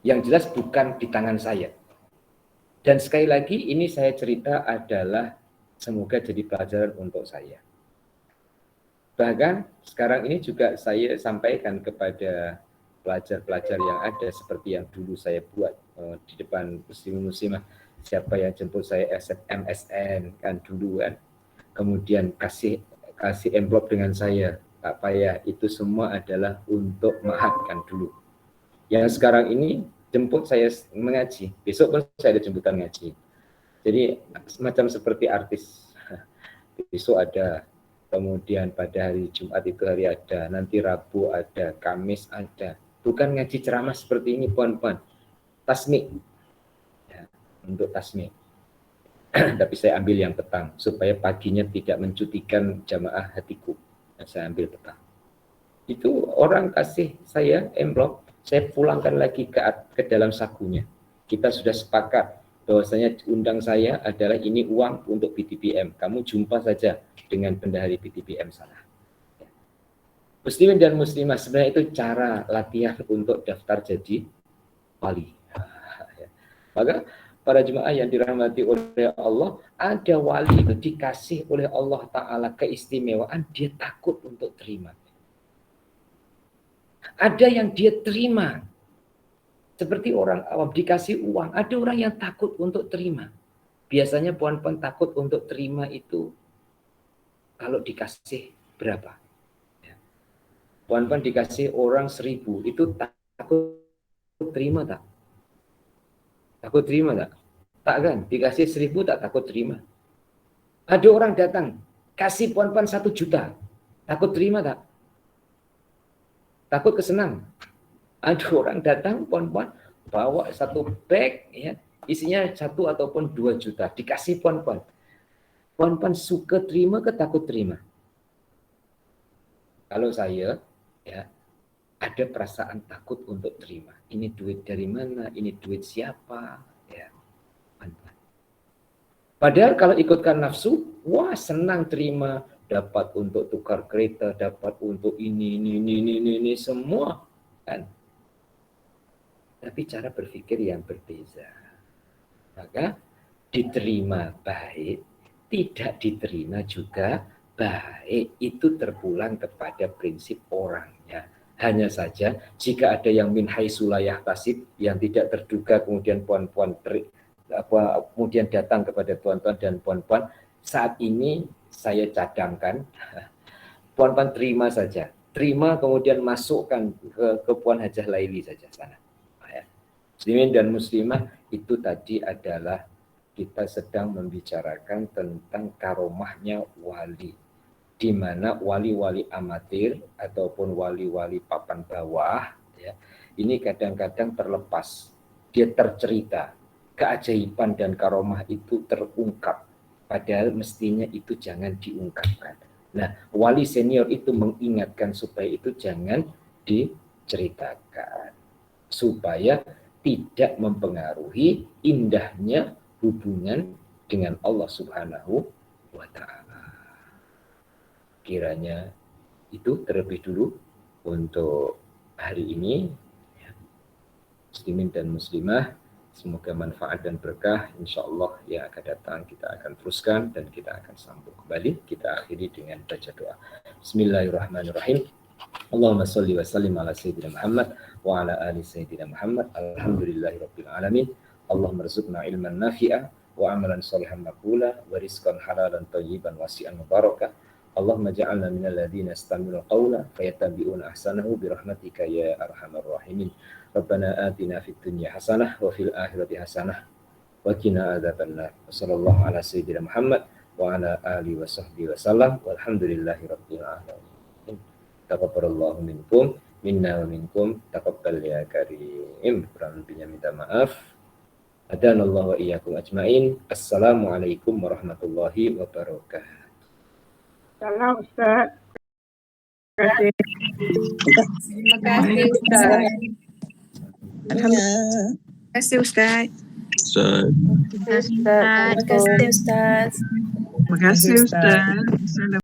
Yang jelas bukan di tangan saya. Dan sekali lagi ini saya cerita adalah semoga jadi pelajaran untuk saya. Bahkan sekarang ini juga saya sampaikan kepada pelajar-pelajar yang ada seperti yang dulu saya buat di depan muslim-muslimah. Siapa yang jemput saya MSN kan dulu kan. Kemudian kasih envelope dengan saya. Tak payah, itu semua adalah untuk maafkan dulu. Yang sekarang ini jemput saya mengaji, besok pun saya ada jemputan ngaji. Jadi semacam seperti artis. Besok ada, kemudian pada hari Jumat itu hari ada, nanti Rabu ada, Kamis ada. Bukan ngaji ceramah seperti ini, puan-puan. Tasmik. Ya, untuk tasmik. Tapi saya ambil yang petang, supaya paginya tidak mencutikan jamaah hatiku. Saya ambil petang. Itu orang kasih saya envelope, saya pulangkan lagi ke dalam sakunya. Kita sudah sepakat bahwasanya undang saya adalah ini uang untuk PTPM. Kamu jumpa saja dengan bendahari PTPM sana. Muslimin dan muslimah, sebenarnya itu cara latihan untuk daftar jadi wali. Maka para jemaah yang dirahmati oleh Allah, ada wali itu dikasih oleh Allah Ta'ala keistimewaan, dia takut untuk terima. Ada yang dia terima. Seperti orang awam dikasih uang. Ada orang yang takut untuk terima. Biasanya puan-puan takut untuk terima itu kalau dikasih berapa? Puan-puan dikasih orang 1.000. Itu takut terima tak? Takut terima tak? Tak kan? Dikasih 1.000 tak takut terima. Ada orang datang. Kasih puan-puan 1 juta. Takut terima tak? Takut kesenang. Ada orang datang, pon-pon, bawa satu bag, ya, isinya 1 ataupun 2 juta, dikasih pon-pon. Pon-pon suka terima ke takut terima? Kalau saya, ya, ada perasaan takut untuk terima. Ini duit dari mana? Ini duit siapa? Ya, pon-pon. Padahal kalau ikutkan nafsu, wah senang terima, dapat untuk tukar kereta, dapat untuk ini semua, kan? Tapi cara berpikir yang berbeda. Maka diterima baik, tidak diterima juga baik. Itu terpulang kepada prinsip orangnya. Hanya saja jika ada yang min haitsu la yahtasib, yang tidak terduga, kemudian puan-puan kemudian datang kepada tuan-tuan dan puan-puan, saat ini saya cadangkan, puan-puan terima saja. Terima kemudian masukkan ke Puan Hajah Laili saja sana. Muslimin dan muslimah, itu tadi adalah kita sedang membicarakan tentang karomahnya wali, di mana wali-wali amatir ataupun wali-wali papan bawah, ya, ini kadang-kadang terlepas, dia tercerita, keajaiban dan karomah itu terungkap, padahal mestinya itu jangan diungkapkan. Nah, wali senior itu mengingatkan supaya itu jangan diceritakan, supaya tidak mempengaruhi indahnya hubungan dengan Allah Subhanahu wa Ta'ala. Kiranya itu terlebih dulu untuk hari ini. Muslimin dan muslimah, semoga manfaat dan berkah. Insya Allah yang akan datang kita akan teruskan dan kita akan sambung kembali. Kita akhiri dengan baca doa. Bismillahirrahmanirrahim. Allahumma salli wa sallim ala Sayyidina Muhammad wa ala ali Sayyidina Muhammad. Alhamdulillahi Rabbil Alamin. Allahumma rizukna ilman nafi'a wa amalan salihan maqbula wa rizqan halalan tayyiban wasi'an mubarakah. Allahumma ja'alna minal ladzina yastami'una qawla fayattabi'una ahsanahu bi rahmatika ya arhamar rahimin. Rabbana atina fid dunya hasanah wa fil akhirati hasanah wa qina adzabannar. Wassallallahu ala Sayyidina Muhammad wa ala alihi wa sahbihi wasallam. Walhamdulillahi Rabbil Alamin. Taqabbalallahu minkum minna wa minkum taqabbal ya karim. Kurang lebihnya minta maaf. Adanallahu wa iyyakum ajmain. Assalamualaikum warahmatullahi wabarakatuh. Salam Ustaz. Terima kasih. Terima kasih Ustaz. Alhamdulillah. Terima kasih Ustaz. Terima kasih Ustaz. Terima kasih Ustaz.